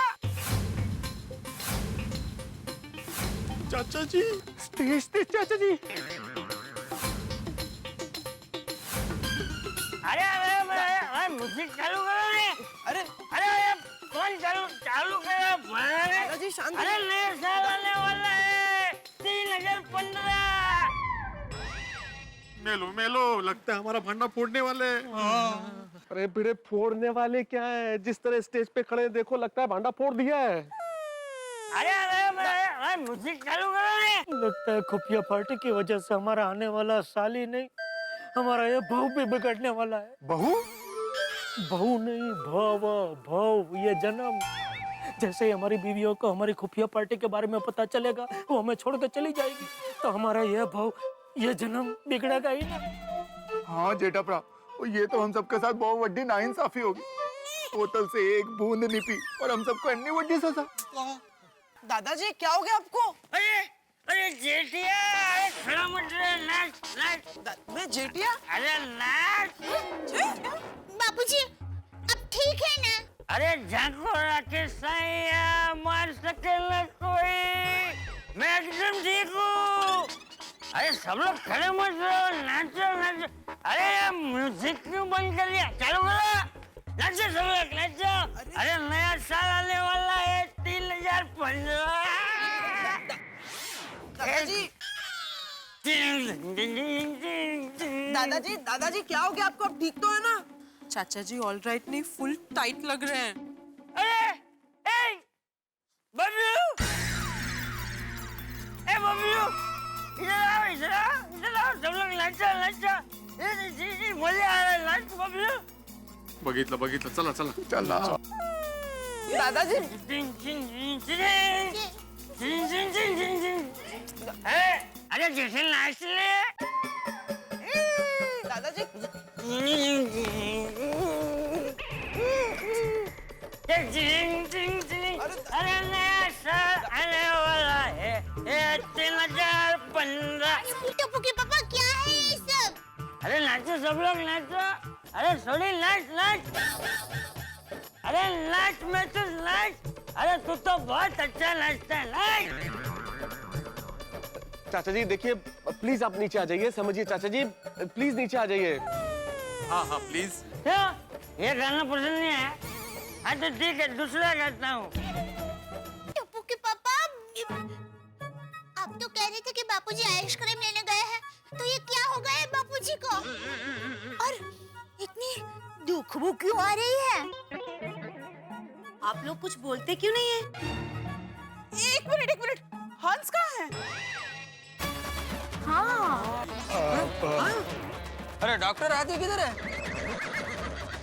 चाचा जी स्टेज पे चाचा जी। अरे अरे अरे म्यूजिक चालू करो रे। अरे अरे अरे कौन चालू करो? दादाजी शांत। अरे नया साल आने वाला है 3015। मेलो मेलो, लगता है हमारा भांडा फोड़ने वाले हैं। अरे भिड़े फोड़ने वाले क्या है? जिस तरह स्टेज पे खड़े हैं, देखो लगता है भांडा फोड़ दिया है। अरे अरे अरे म्यूजिक चालू करो रे। लगता है खुफिया पार्टी की वजह से हमारा आने वाला साल ही नहीं, हमारा ये बहू भी बिगड़ने वाला है। बहू? बहू नहीं, भव भव, ये जन्म। जैसे ही हमारी बीवियों को हमारी खुफिया पार्टी के बारे में पता चलेगा, वो हमें छोड़ कर चली जाएगी, तो हमारा ये भव, ये जन्म बिगड़ेगा ही ना। हाँ जेठा भरा, ये तो हम सबके साथ बहुत बड़ी नाइंसाफी होगी। बोतल से एक बूंद नहीं पी और हम सबको अन्नी बड़ी सजा। दादाजी क्या हो गया आपको? अरे अरे जेठिया, अरे खड़ा मत रहे, नाच नाच। मैं जेठिया? अरे नाच। बाबूजी अब ठीक है ना? अरे झांको राके साइया, मार सके न कोई, मैं एकदम ठीक हूँ। अरे सब लोग खड़े मत रहो, नाचो नाचो। अरे यार म्यूजिक क्यों बंद कर दिया? चालू करो, नाचो सब लोग नाचो। अरे नया साल आने वाला है 3015। दादाजी, दादाजी, दादाजी क्या हो गया आपको? अब ठीक तो है ना? चाचा जी ऑल राइट नहीं, फुल टाइट लग रहे हैं। अरे ए बबलू, ए बबलू, इधर आओ, इधर आओ, इधर आओ, सब लोग नाचो नाचो। मजा आ रहा है, नाच बबलू। बघितलं बघितलं, चला चला चला दादाजी, अरे जैसे नाच ले। दादाजी, अरे नया साल आने वाला है 3015। टप्पू के पापा क्या है ये सब? अरे नाचो सब लोग नाचो। अरे सोनी नाच नाच। अरे नाच में तो नाच। अरे तू तो बहुत अच्छा नाचता है, नाच। चाचा जी देखिए, प्लीज आप नीचे आ जाइए। समझिए चाचा जी, प्लीज नीचे आ जाइए। हाँ हाँ प्लीज। क्यों? ये गाना पसंद नहीं है? हाँ तो ठीक है, दूसरा गाता हूँ। टप्पू के पापा आप तो कह रहे थे कि बापूजी आइसक्रीम लेने गए हैं, तो ये क्या हो गया है बापूजी को? और इतनी दुखबू क्यों आ रही है? आप लोग कुछ बोलते क्यों नहीं है? एक मिनट, हंस कहाँ है? हाँ। अरे डॉक्टर हाथी किधर है?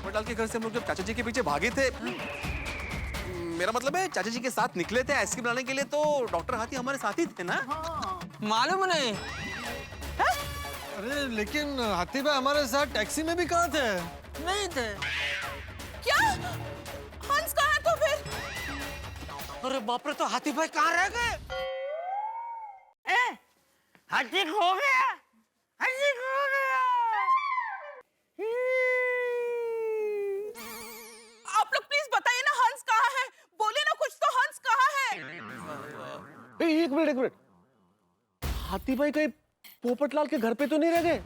अस्पताल के घर से हम लोग जब चाचा जी के पीछे भागे थे, मेरा मतलब है चाचा जी के साथ निकले थे आइसक्रीम लाने के लिए, तो डॉक्टर हाथी हमारे साथ ही थे ना? मालूम नहीं। अरे लेकिन हाथी भाई हमारे साथ टैक्सी में भी कहाँ थे? नहीं थे। क्या? हंस कहाँ है तो फिर? अरे बाप रे, तो हाथी भाई कहाँ रह गए? हाथी खो गया, हाथी खो गया। आप लोग प्लीज बताइए ना, हंस कहाँ है? बोलिए ना कुछ तो, हंस कहाँ है? एक मिनट, हाथी भाई कहीं पोपटलाल के घर पे तो नहीं रह गए?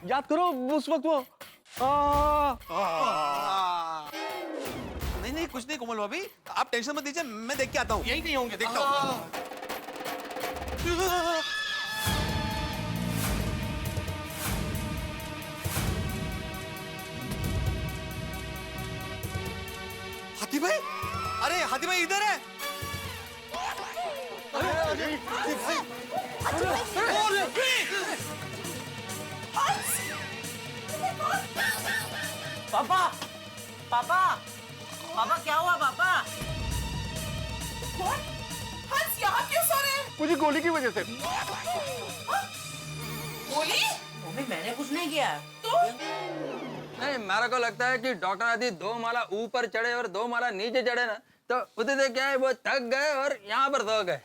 याद करो उस वक्त वो नहीं कुछ नहीं कोमल भाभी, आप टेंशन मत लीजिए, मैं देख के आता हूँ। यही नहीं होंगे, देखता हूँ। हाथी भाई, अरे हाथी भाई इधर है। पापा पापा पापा क्या हुआ पापा? कौन? हंस यहाँ क्यों सो रहे हैं? मुझे गोली की वजह से। गोली? मम्मी मैंने कुछ नहीं किया। तो नहीं, मेरे को लगता है कि डॉक्टर आदि 2 माला ऊपर चढ़े और 2 माला नीचे चढ़े ना, तो उधर क्या है वो थक गए और यहाँ पर सो गए।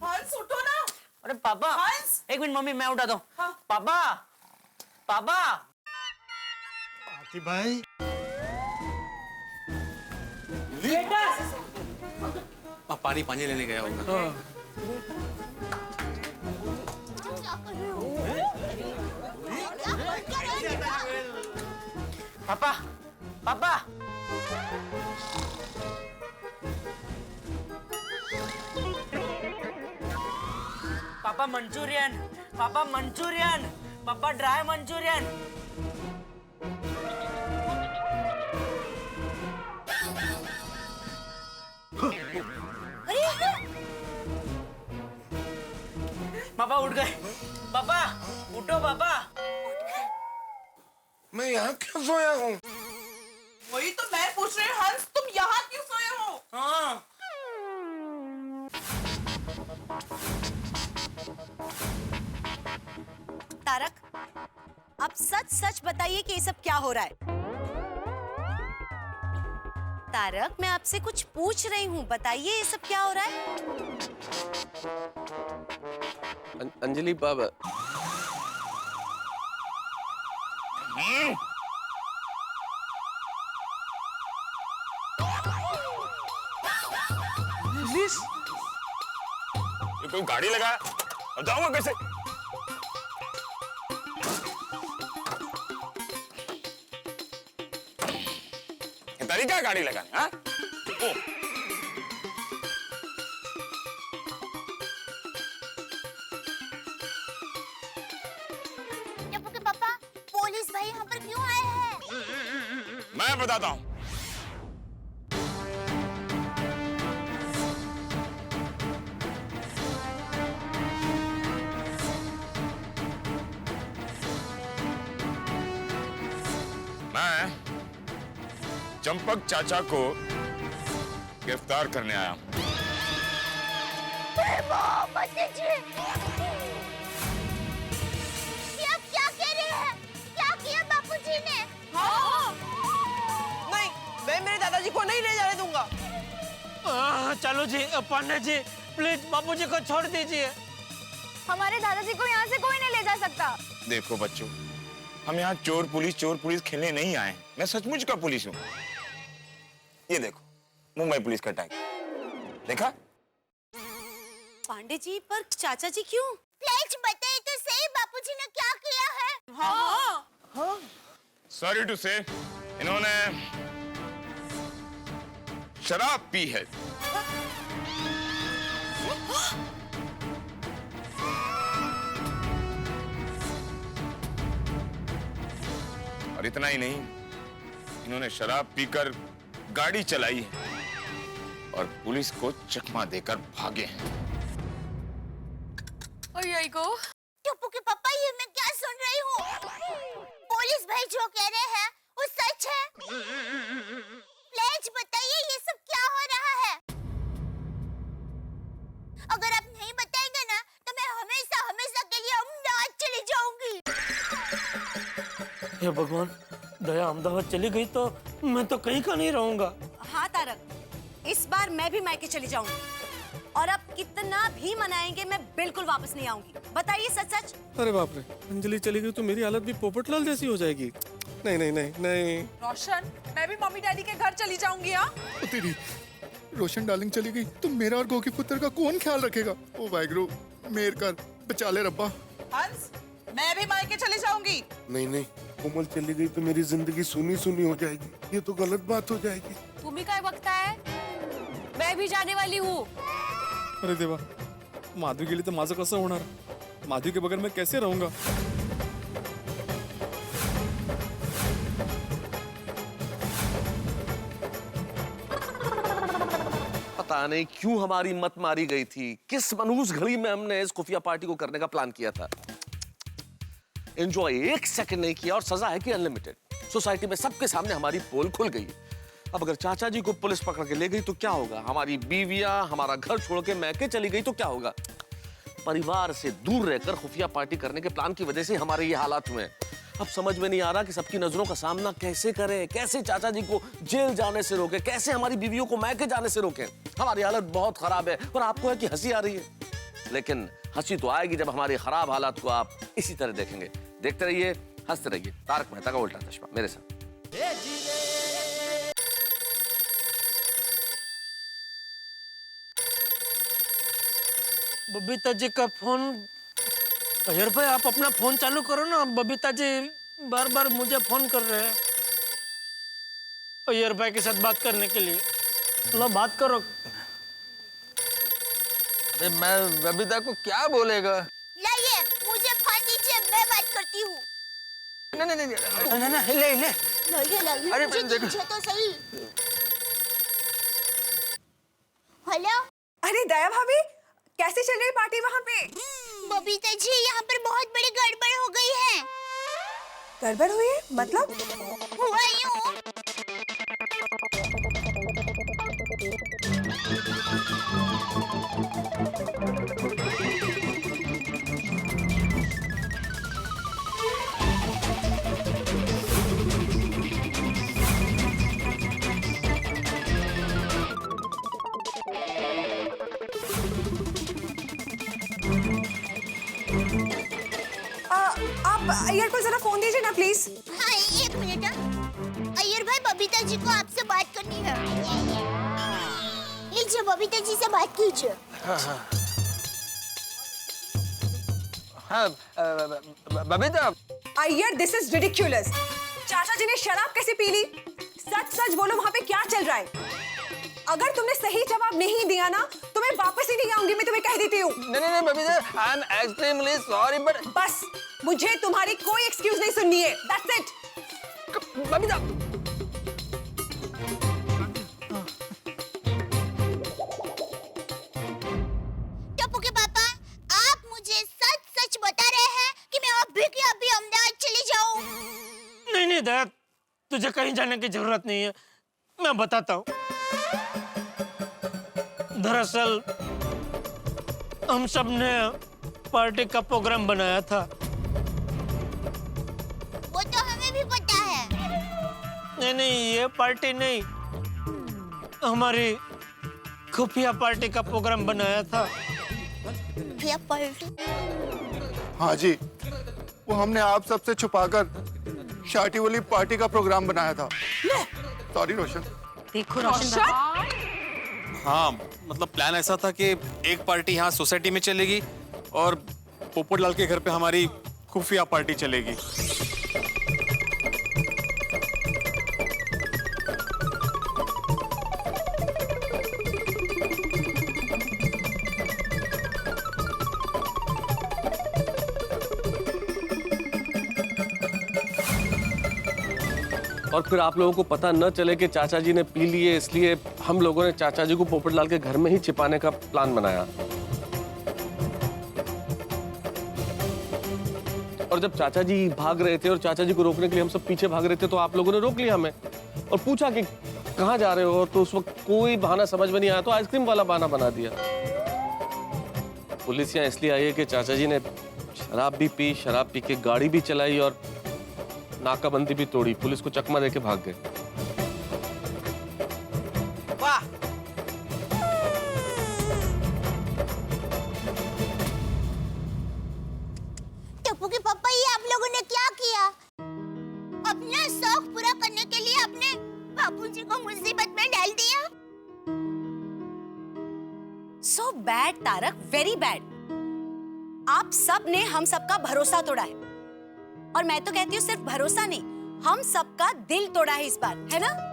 हंस उठो ना। अरे पापा हंस! एक मिनट मम्मी मैं उठाता हूँ। हाँ। पापा पापा हाथी भाई, पानी पानी लेने गया होगा। पापा पापा पापा मंचूरियन, पापा मंचूरियन, पापा ड्राई मंचूरियन। पापा उठ गए। पापा उठो पापा। मैं यहाँ क्यों सोया हूँ? वही तो मैं पूछ रही हूँ, हंस तुम यहाँ क्यों सोए हो? हाँ तारक, आप सच सच बताइए कि ये सब क्या हो रहा है। तारक, मैं आपसे कुछ पूछ रही हूँ, बताइए ये सब क्या हो रहा है। अंजलि बाबा, ये कोई गाड़ी लगा, अब जाऊंगा कैसे? ये तरीका है गाड़ी लगाने, हाँ? ओ, टप्पू के पापा, पुलिस भाई यहाँ पर क्यों आए हैं? मैं बताता हूँ। मैं चंपक चाचा को गिरफ्तार करने आया हूँ। मत दीजिए। ये आप क्या कह रहे हैं? क्या किया बापूजी ने? हाँ। नहीं, मैं मेरे दादाजी को नहीं ले जाने दूंगा। चलो जी पांडे जी, प्लीज बापूजी को छोड़ दीजिए। हमारे दादाजी को यहाँ से कोई नहीं ले जा सकता। देखो बच्चों, हम यहाँ चोर पुलिस खेलने नहीं आए। मैं सचमुच का पुलिस हूँ। ये देखो, मुंबई पुलिस का टैग देखा? पांडे जी, पर चाचा जी क्यों? प्लीज बताइए तो सही, बापूजी ने क्या किया है? हाँ। सॉरी टू से, इन्होंने शराब पी है। और इतना ही नहीं, इन्होंने शराब पीकर गाड़ी चलाई है और पुलिस को चकमा देकर भागे हैं। टप्पू के पापा, ये मैं क्या सुन रही हूँ? पुलिस भाई जो कह रहे हैं वो सच है? प्लीज बताइए ये सब क्या हो रहा है? अगर आप नहीं बताएंगे ना तो मैं हमेशा हमेशा के लिए अहमदाबाद चली जाऊंगी। हे भगवान, दया अहमदाबाद चली गई तो मैं तो कहीं का नहीं रहूंगा। हाँ तारक, इस बार मैं भी मायके चली जाऊंगी और अब कितना भी मनाएंगे मैं बिल्कुल वापस नहीं आऊंगी। बताइए सच सच। अरे बाप रे, अंजलि चली गई तो मेरी हालत भी पोपटलाल जैसी हो जाएगी। नहीं नहीं नहीं नहीं। रोशन, मैं भी मम्मी डैडी के घर चली जाऊंगी। हाँ, तेरी रोशन डार्लिंग चली गई तो मेरा और गोकी पुत्र का कौन ख्याल रखेगा? ओ वाहिगुरु, मेर कर, बचा ले रब्बा। हंस, मैं भी मायके चली जाऊंगी। नहीं नहीं, कोमल चली गई तो मेरी जिंदगी सुनी सुनी हो जाएगी। ये तो गलत बात हो जाएगी। तुम्ही काय बघताय? मैं भी जाने वाली हूँ। अरे देवा, माधवी गेली तर माझं कसं होणार? माधवी के बगैर मैं कैसे रहूंगा? पता नहीं क्यों हमारी मत मारी गई थी, किस मनहूस घड़ी में हमने इस खुफिया पार्टी को करने का प्लान किया था। एंजॉय एक सेकंड नहीं किया और सजा है कि अनलिमिटेड। सोसाइटी में सबके सामने हमारी पोल खुल गई। अब अगर चाचा जी को पुलिस पकड़ के ले गई तो क्या होगा? हमारी बीवियां हमारा घर छोड़ के मैके चली गई तो क्या होगा? परिवार से दूर रहकर खुफिया पार्टी करने के प्लान की वजह से हमारे ये हालात हुए। अब समझ में नहीं आ रहा कि सबकी नजरों का सामना कैसे करें, कैसे चाचा जी को जेल जाने से रोके, कैसे हमारी बीवियों को मैके जाने से रोकें। हमारी हालत बहुत खराब है और आपको है कि हंसी आ रही है, लेकिन हंसी तो आएगी जब हमारी खराब हालात को आप इसी तरह देखेंगे। देखते रहिए, हंसते रहिए। तारक मेहता का उल्टा चश्मा मेरे साथ। बबीता जी का फोन। अयर भाई आप अपना फोन चालू करो ना, बबीता जी बार बार मुझे फोन कर रहे हैं अयर भाई के साथ बात करने के लिए। लो बात करो। अरे मैं बबीता को क्या बोलेगा? लाइए, मुझे फोन दीजिए, मैं बात करती हूँ। नहीं, ले। लाइए, अरे, मुझे देखो। दीजिए तो सही। हेलो, अरे दया भाभी, कैसी चल रही पार्टी वहाँ पे? बबीता जी, यहाँ पर बहुत बड़ी गड़बड़ हो गई है। गड़बड़ हुई है? मतलब? हुआ यूं, आप अय्यर को जरा फोन दीजिए ना प्लीज। हाँ, एक मिनट। अय्यर भाई, बबीता जी को आपसे बात करनी है। लीजिए, बबीता जी से बात कीजिए। हाँ, Babita. Iyer, this is ridiculous. चाचा जी ने शराब कैसे पी ली? सच सच बोलो, वहाँ पे क्या चल रहा है? अगर तुमने सही जवाब नहीं दिया ना तो मैं वापस ही नहीं आऊंगी, मैं तुम्हें कह देती हूँ। नहीं Babita, I am extremely sorry but. बस, मुझे तुम्हारी कोई एक्सक्यूज नहीं सुननी है। That's it. बबीता। टप्पू के पापा, आप मुझे सच सच बता रहे हैं कि मैं अभी के अभी अहमदाबाद चली जाऊं? नहीं दया, तुझे कहीं जाने की जरूरत नहीं है, मैं बताता हूँ। दरअसल हम सब ने पार्टी का प्रोग्राम बनाया था। वो तो हमें भी पता है। नहीं, ये पार्टी नहीं, हमारी खुफिया पार्टी का प्रोग्राम बनाया था। खुफिया पार्टी? हाँ जी, वो हमने आप सबसे छुपाकर शाटी वाली पार्टी का प्रोग्राम बनाया था। सॉरी रोशन। देखो रोशन, हाँ, मतलब प्लान ऐसा था कि एक पार्टी यहाँ सोसाइटी में चलेगी और पोपटलाल के घर पे हमारी खुफिया पार्टी चलेगी। और फिर आप लोगों को पता न चले कि चाचा जी ने पी लिए, इसलिए हम लोगों ने चाचा जी को पोपटलाल के घर में ही छिपाने का प्लान बनाया। और जब चाचा जी भाग रहे थे और चाचा जी को रोकने के लिए हम सब पीछे भाग रहे थे तो आप लोगों ने रोक लिया हमें और पूछा कि कहाँ जा रहे हो, तो उस वक्त कोई बहाना समझ में नहीं आया तो आइसक्रीम वाला बहाना बना दिया। पुलिस यहाँ इसलिए आई है कि चाचा जी ने शराब भी पी, शराब पी के गाड़ी भी चलाई और नाकाबंदी भी तोड़ी, पुलिस को चकमा देके भाग गए। वाह, टप्पू के पापा, ये आप लोगों ने क्या किया? अपना शौक पूरा करने के लिए अपने बापूजी को मुसीबत में डाल दिया। So bad, Tarak, very bad। आप सब ने हम सबका भरोसा तोड़ा है। और मैं तो कहती हूँ सिर्फ भरोसा नहीं, हम सबका दिल तोड़ा है इस बार, है ना?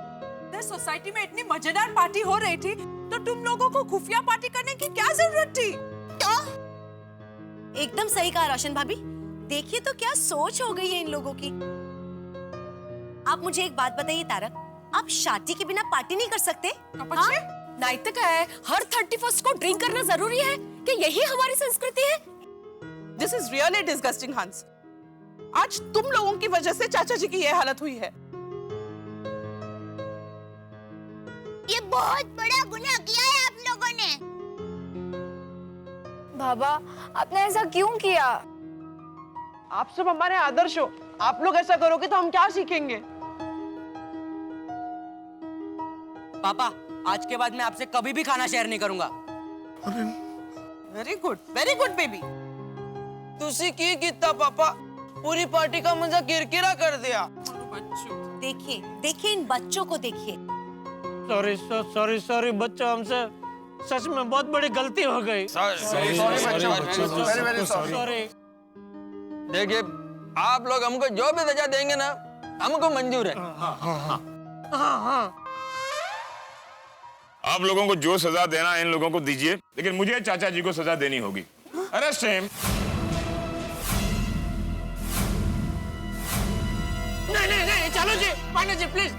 सोसाइटी में इतनी मजेदार पार्टी हो रही थी तो तुम लोगों को खुफिया पार्टी करने की क्या जरूरत थी? तो एकदम सही कहा रोशन भाभी। देखिए तो क्या सोच हो गई है इन लोगों की। आप मुझे एक बात बताइए तारक, आप शादी के बिना पार्टी नहीं कर सकते? हाँ? नाइट है, हर 31st को ड्रिंक करना जरूरी है कि यही हमारी संस्कृति है? दिस इज रियली डिस्गस्टिंग हंस। आज तुम लोगों की वजह से चाचा जी की ये हालत हुई है। ये बहुत बड़ा गुनाह किया है आप लोगों ने। बाबा, आपने ऐसा क्यों किया? आप सब हमारे आदर्श हो, आप लोग ऐसा करोगे तो हम क्या सीखेंगे? पापा, आज के बाद मैं आपसे कभी भी खाना शेयर नहीं करूंगा। Very good baby. तुसी की कितना पापा, पूरी पार्टी का मजा किरकिरा कर दिया। देखिए देखिए इन बच्चों को देखिए। सॉरी बच्चों, हमसे सच में बहुत बड़ी गलती हो गई। सॉरी। देखिए, आप लोग हमको जो भी सजा देंगे ना, हमको मंजूर है। हाँ। आप लोगों को जो सजा देना है इन लोगों को दीजिए, लेकिन मुझे चाचा जी को सजा देनी होगी। Arrest him. नहीं, चलो जी, पांडे जी, प्लीज,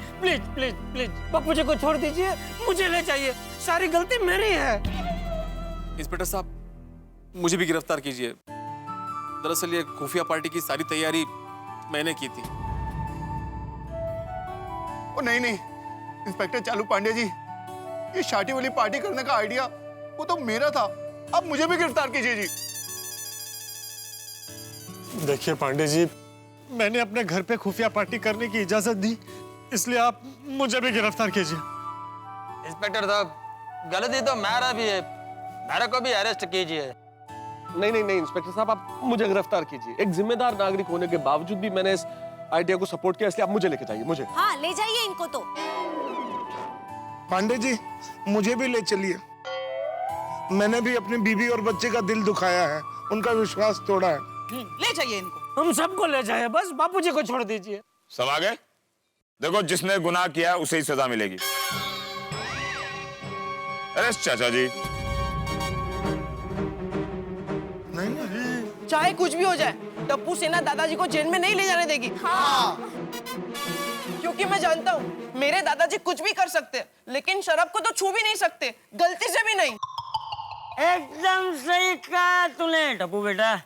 पप्पू जी को छोड़ दीजिए, मुझे ले जाइए, सारी गलती मेरी है। इंस्पेक्टर साहब, मुझे भी गिरफ्तार कीजिए। दरअसल ये खुफिया पार्टी की सारी तैयारी मैंने की थी। ओ नहीं, इंस्पेक्टर चालू पांडे जी, ये शादी वाली पार्टी करने का आइडिया वो तो मेरा था। अब मुझे भी गिरफ्तार कीजिए जी। देखिए पांडे जी, मैंने अपने घर पे खुफिया पार्टी करने की इजाजत दी, इसलिए आप मुझे भी गिरफ्तार कीजिए। इंस्पेक्टर साहब, गलती तो मेरा भी है, मेरे को भी अरेस्ट कीजिए। नहीं इंस्पेक्टर साहब, आप मुझे गिरफ्तार कीजिए। एक जिम्मेदार नागरिक होने के बावजूद भी मैंने इस आइडिया को सपोर्ट किया, इसलिए आप मुझे लेके जाइए, मुझे। हाँ, ले जाइए इनको तो। पांडे जी, मुझे भी ले चलिए। मैंने भी अपनी बीवी और बच्चे का दिल दुखाया है, उनका विश्वास तोड़ा है। ले जाइए इनको। हम सबको ले जाए, बस बापूजी को छोड़ दीजिए। सब आ गए? देखो, जिसने गुनाह किया उसे ही सजा मिलेगी। अरेस्ट चाचा जी। चाहे कुछ भी हो जाए, टप्पू सेना दादाजी को जेल में नहीं ले जाने देगी। हाँ। क्योंकि मैं जानता हूँ मेरे दादाजी कुछ भी कर सकते हैं, लेकिन शराब को तो छू भी नहीं सकते, गलती से भी नहीं। एकदम सही कहा तूने टप्पू बेटा।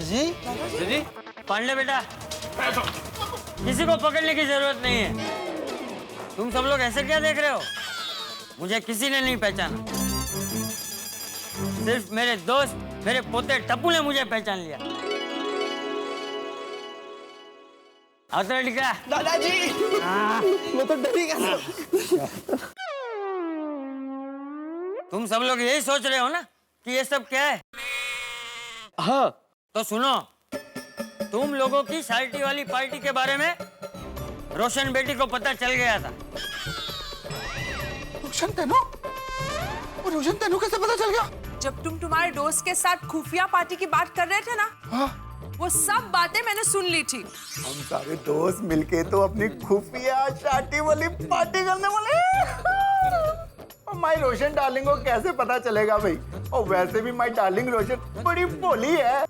जी, पांडे बेटा, किसी को पकड़ने की जरूरत नहीं है। तुम सब लोग ऐसे क्या देख रहे हो? मुझे किसी ने नहीं पहचाना, सिर्फ मेरे दोस्त, मेरे पोते टप्पू ने मुझे पहचान लिया। आता टिका दादाजी, मैं तो डर ही गया। तुम सब लोग यही सोच रहे हो ना कि ये सब क्या है? हाँ। तो सुनो, तुम लोगों की शादी वाली पार्टी के बारे में रोशन बेटी को पता चल गया था। रोशन तेनू कैसे पता चल गया? जब तुम तुम्हारे दोस्त के साथ खुफिया पार्टी की बात कर रहे थे ना, हाँ? वो सब बातें मैंने सुन ली थी। हम सारे दोस्त मिलके तो अपनी खुफिया शादी वाली पार्टी करने वाले हैं। और माई रोशन डार्लिंग को कैसे पता चलेगा भाई? और वैसे भी माई डार्लिंग रोशन बड़ी भोली है।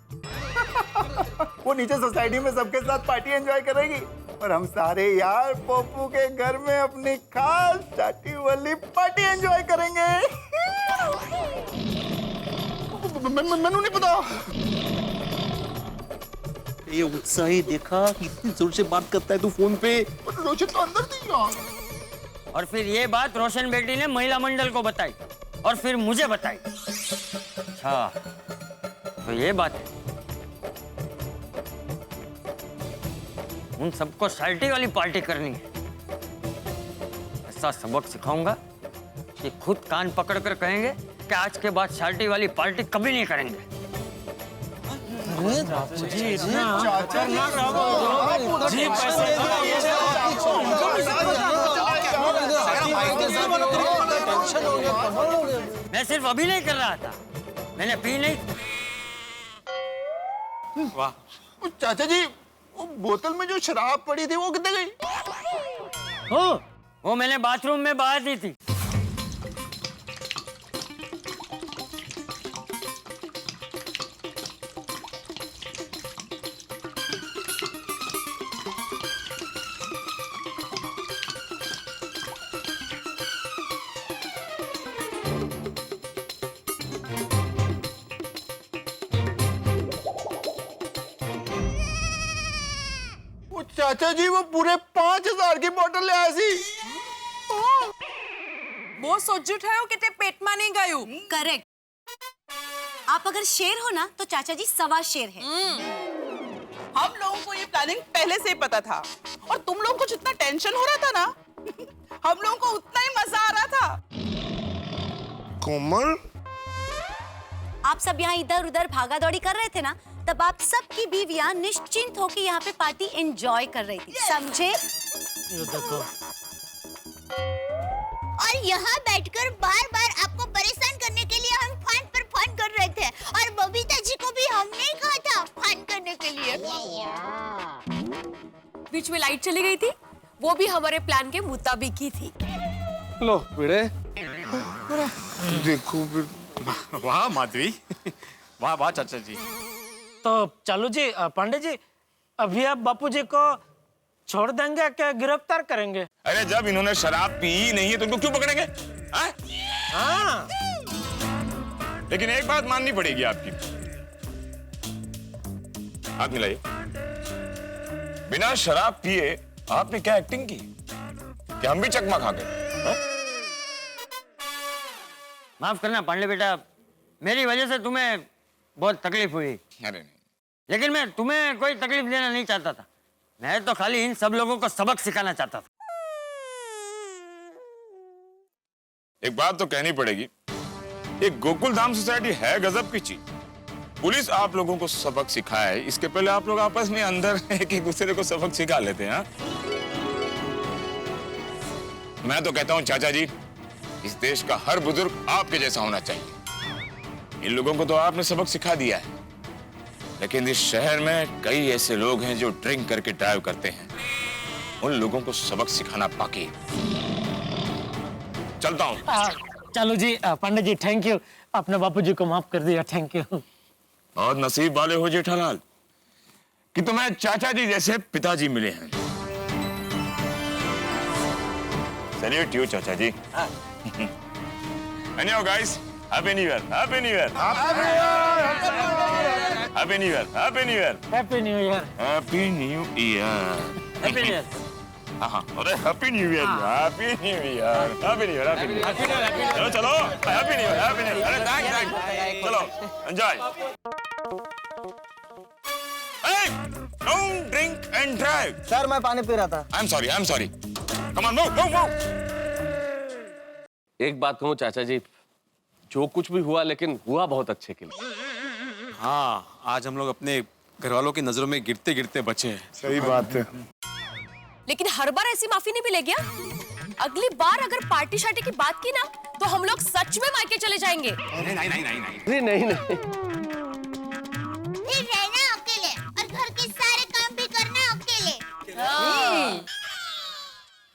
वो नीचे सोसाइटी में सबके साथ पार्टी एंजॉय करेगी और हम सारे यार पप्पू के घर में अपनी खास शादी वाली पार्टी एंजॉय करेंगे। मैंने नहीं पता। ये उत्साही देखा, कितनी जोर से बात करता है तू फोन पे। रोशन तो अंदर थी यार। और फिर ये बात रोशन बेटी ने महिला मंडल को बताई और फिर मुझे बताई। अच्छा, तो ये बात है। उन सबको शादी वाली पार्टी करनी है। ऐसा सबक सिखाऊंगा कि खुद कान पकड़ कर कहेंगे कि आज के बाद शादी वाली पार्टी कभी नहीं करेंगे। जी इतना खतरनाक रहो जी पैसे मैं सिर्फ अभिनय कर रहा था, मैंने पी नहीं। वाह चाचा जी, वो बोतल में जो शराब पड़ी थी वो कितने गई? वो मैंने बाथरूम में बहा दी थी। चाचा जी वो पूरे 5000 की बोतल ले आए सी। वो सोच उठायो कि ते पेट में नहीं गयो। करेक्ट। आप अगर शेर हो ना तो चाचा जी सवा शेर है। हम लोगों को ये प्लानिंग पहले से ही पता था और तुम लोगों को जितना टेंशन हो रहा था ना हम लोगों को उतना ही मजा आ रहा था। कोमल, आप सब यहाँ इधर उधर भागा दौड़ी कर रहे थे ना, तब आप सबकी बीवियां निश्चिंत होकर यहाँ पे पार्टी एंजॉय कर रही थी, समझे? और यहाँ बैठकर बार-बार आपको परेशान करने के लिए हम फोन पर फोन कर रहे थे और बबीता जी को भी हमने ही कहा था फोन करने के लिए। बीच में लाइट चली गई थी, वो भी हमारे प्लान के मुताबिक ही थी। लो भिड़े, देखो वाह माधवी, वाह वाह चाचा जी। तो चलो जी पांडे जी, अभी आप बापू जी को छोड़ देंगे क्या गिरफ्तार करेंगे? अरे जब इन्होंने शराब पी ही नहीं है तो उनको क्यों पकड़ेंगे? हाँ। लेकिन एक बात माननी पड़ेगी आपकी। हाथ मिलाइए। बिना शराब पिए आपने क्या एक्टिंग की कि हम भी चकमा खा गए? माफ करना पांडे बेटा, मेरी वजह से तुम्हें बहुत तकलीफ हुई। अरे नहीं, लेकिन मैं तुम्हें कोई तकलीफ देना नहीं चाहता था, मैं तो खाली इन सब लोगों को सबक सिखाना चाहता था। एक बात तो कहनी पड़ेगी, एक गोकुल धाम सोसाइटी है गजब की चीज। पुलिस आप लोगों को सबक सिखाए, इसके पहले आप लोग आपस में अंदर एक दूसरे को सबक सिखा लेते हैं। मैं तो कहता हूं चाचा जी, इस देश का हर बुजुर्ग आपके जैसा होना चाहिए। इन लोगों को तो आपने सबक सिखा दिया है, लेकिन इस शहर में कई ऐसे लोग हैं जो ड्रिंक करके ड्राइव करते हैं। उन लोगों को सबक सिखाना बाकी। चलता हूं। चलो जी पांडे जी, थैंक यू, अपने बापू जी को माफ कर दिया, थैंक यू। बहुत नसीब वाले हो जेठालाल कि तुम्हें चाचा जी जैसे पिताजी मिले हैं। सैल्यूट यू चाचा जी। Anyhow guys, Happy New Year, Happy New Year, Happy New Year, Happy New Year, Happy New Year, Happy New Year, Happy New Year, Happy New Year। हाँ, अरे Happy New Year, Happy New Year, Happy New Year, Happy New Year, चलो चलो, Happy New Year, Happy New Year, अरे thanks, चलो, enjoy। Hey, don't drink and drive। Sir मैं पानी P रहा था। I'm sorry, come on, move। एक बात कहूँ चाचा जी, जो कुछ भी हुआ लेकिन हुआ बहुत अच्छे के लिए। हाँ, आज हम लोग अपने घर वालों की नजरों में गिरते गिरते बचे हैं। सही बात है। लेकिन हर बार ऐसी माफी नहीं मिलेगी। अगली बार अगर पार्टी शार्टी की बात की ना तो हम लोग सच में मायके चले जाएंगे। नहीं। फिर रहना अकेले और घर के सारे काम भी करना अकेले।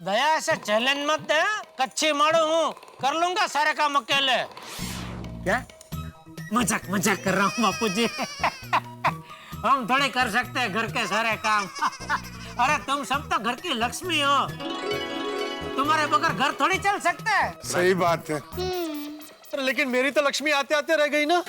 दया ऐसे चैलेंज मत दे, कच्ची मारू हूँ, कर लूंगा सारे काम अकेले। क्या मजाक कर रहा हूँ बापू जी। हम थोड़े कर सकते हैं घर के सारे काम। अरे तुम सब तो घर की लक्ष्मी हो, तुम्हारे बगैर घर थोड़ी चल सकते हैं। सही बात है। अरे लेकिन मेरी तो लक्ष्मी आते आते रह गई ना।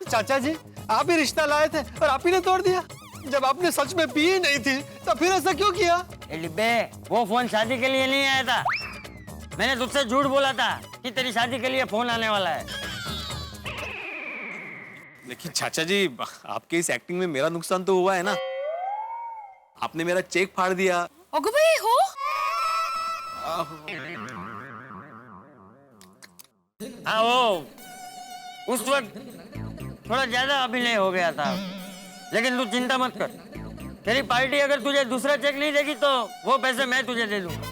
चाचा जी, आप ही रिश्ता लाए थे और आप ही ने तोड़ दिया। जब आपने सच में पी ही नहीं थी तो फिर ऐसा क्यों किया? लिब्बे, वो फोन शादी के लिए नहीं आया था। मैंने तुझसे झूठ बोला था कि तेरी शादी के लिए फोन आने वाला है। लेकिन चाचा जी, आपके इस एक्टिंग में मेरा नुकसान तो हुआ है ना। आपने मेरा चेक फाड़ दिया। ओगो भाई हो? हाँ वो उस वक्त थोड़ा ज्यादा अभिनय हो गया था, लेकिन तू चिंता मत कर। तेरी पार्टी अगर तुझे दूसरा चेक नहीं देगी तो वो पैसे मैं तुझे दे दूंगा।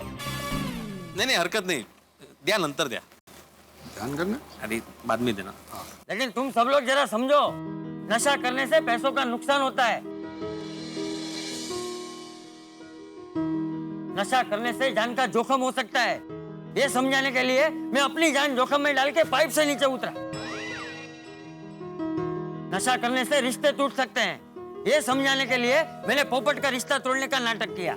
नहीं हरकत नहीं, द्या नंतर द्या। ध्यान करना। अरे बाद में देना। लेकिन तुम सब लोग जरा समझो, नशा करने से पैसों का नुकसान होता है। नशा करने से जान का जोखिम हो सकता है। ये समझाने के लिए मैं अपनी जान जोखिम में डाल के पाइप से नीचे उतरा। नशा करने से रिश्ते टूट सकते हैं। ये समझाने के लिए मैंने पोपट का रिश्ता तोड़ने का नाटक किया।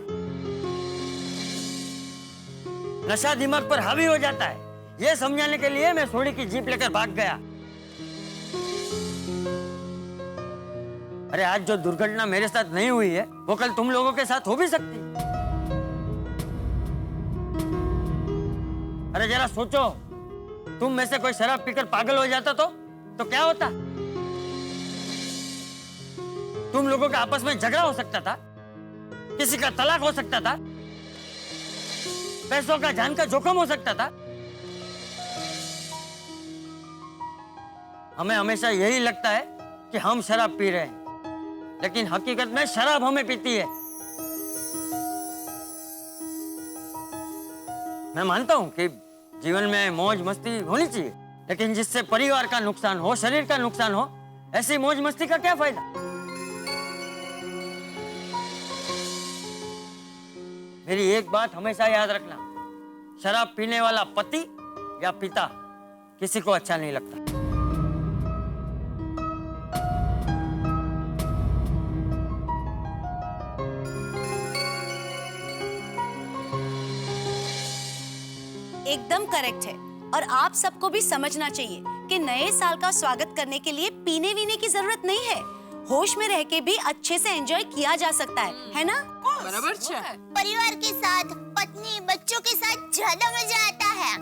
नशा दिमाग पर हावी हो जाता है। ये समझाने के लिए मैं सोडी की जीप लेकर भाग गया। अरे आज जो दुर्घटना मेरे साथ नहीं हुई है वो कल तुम लोगों के साथ हो भी सकती। अरे जरा सोचो, तुम में से कोई शराब पीकर पागल हो जाता तो क्या होता? तुम लोगों का आपस में झगड़ा हो सकता था, किसी का तलाक हो सकता था, पैसों का जान का जोखिम हो सकता था। हमें हमेशा यही लगता है कि हम शराब पी रहे हैं, लेकिन हकीकत में शराब हमें पीती है। मैं मानता हूं कि जीवन में मौज मस्ती होनी चाहिए, लेकिन जिससे परिवार का नुकसान हो, शरीर का नुकसान हो, ऐसी मौज मस्ती का क्या फायदा? मेरी एक बात हमेशा याद रखना, शराब पीने वाला पति या पिता किसी को अच्छा नहीं लगता। एकदम करेक्ट है। और आप सबको भी समझना चाहिए कि नए साल का स्वागत करने के लिए पीने वीने की जरूरत नहीं है। होश में रह के भी अच्छे से एंजॉय किया जा सकता है ना? बराबर है। परिवार के साथ, पत्नी बच्चों के साथ ज्यादा मजा आता है।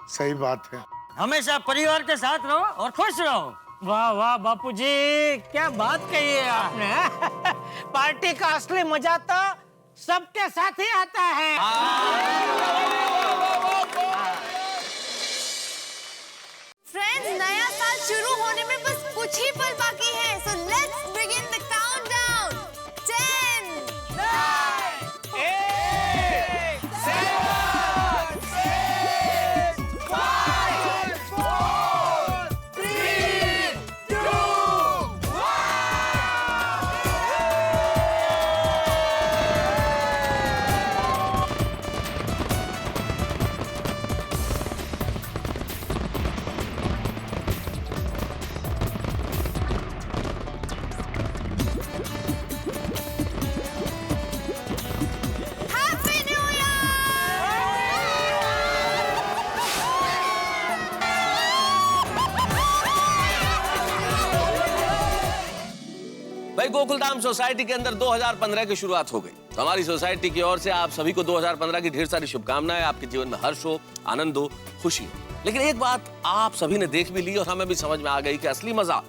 सही बात है। हमेशा परिवार के साथ रहो और खुश रहो। वाह वाह बापूजी, क्या बात कही है आपने। पार्टी का असली मजा तो सबके साथ ही आता है। फ्रेंड्स, नया साल शुरू होने में बस कुछ ही पल बाकी है। So let's begin the countdown. 10 9 8 7 6 5 4 3 2 भाई गोकुलधाम सोसाइटी के अंदर 2015 की शुरुआत हो गई। तो हमारी सोसाइटी की ओर से आप सभी को 2015 की ढेर सारी शुभकामनाएं। आपके जीवन में हर्ष हो, आनंद हो, खुशी हो। लेकिन एक बात आप सभी ने देख भी ली और हमें भी समझ में आ गई कि असली मजा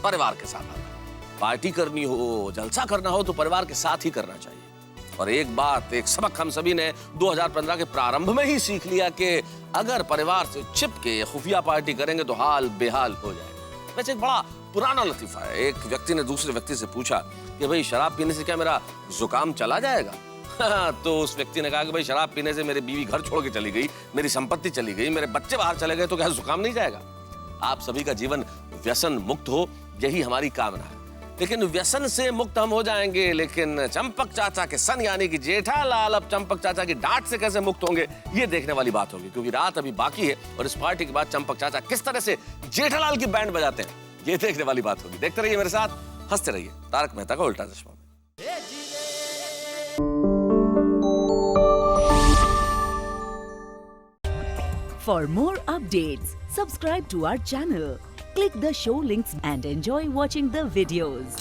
परिवार के साथ आता है। पार्टी करनी हो, जलसा करना हो तो परिवार के साथ ही करना चाहिए। और एक बात, एक सबक हम सभी ने 2015 के प्रारंभ में ही सीख लिया कि अगर परिवार से छिप के खुफिया पार्टी करेंगे तो हाल बेहाल हो जाएगा। वैसे एक बड़ा पुराना लतीफा है। एक व्यक्ति ने दूसरे व्यक्ति से पूछा कि भाई शराब पीने से क्या मेरा जुकाम चला जाएगा? तो उस व्यक्ति ने कहा कि भाई शराब पीने से मेरी बीवी घर छोड़ के चली गई, मेरी संपत्ति चली गई, मेरे बच्चे बाहर चले गए, तो क्या जुकाम नहीं जाएगा? आप सभी का जीवन व्यसन मुक्त हो, यही हमारी कामना है। लेकिन व्यसन से मुक्त हम हो जाएंगे, लेकिन चंपक चाचा के सन यानी कि जेठालाल अब चंपक चाचा की डांट से कैसे मुक्त होंगे, ये देखने वाली बात होगी। क्योंकि रात अभी बाकी है और इस पार्टी के बाद चंपक चाचा किस तरह से जेठालाल की बैंड बजाते हैं, ये देखने वाली बात होगी। देखते रहिए मेरे साथ, हंसते रहिए तारक मेहता का उल्टा चश्मा। For more updates, subscribe to our channel, click the show links and enjoy watching the videos.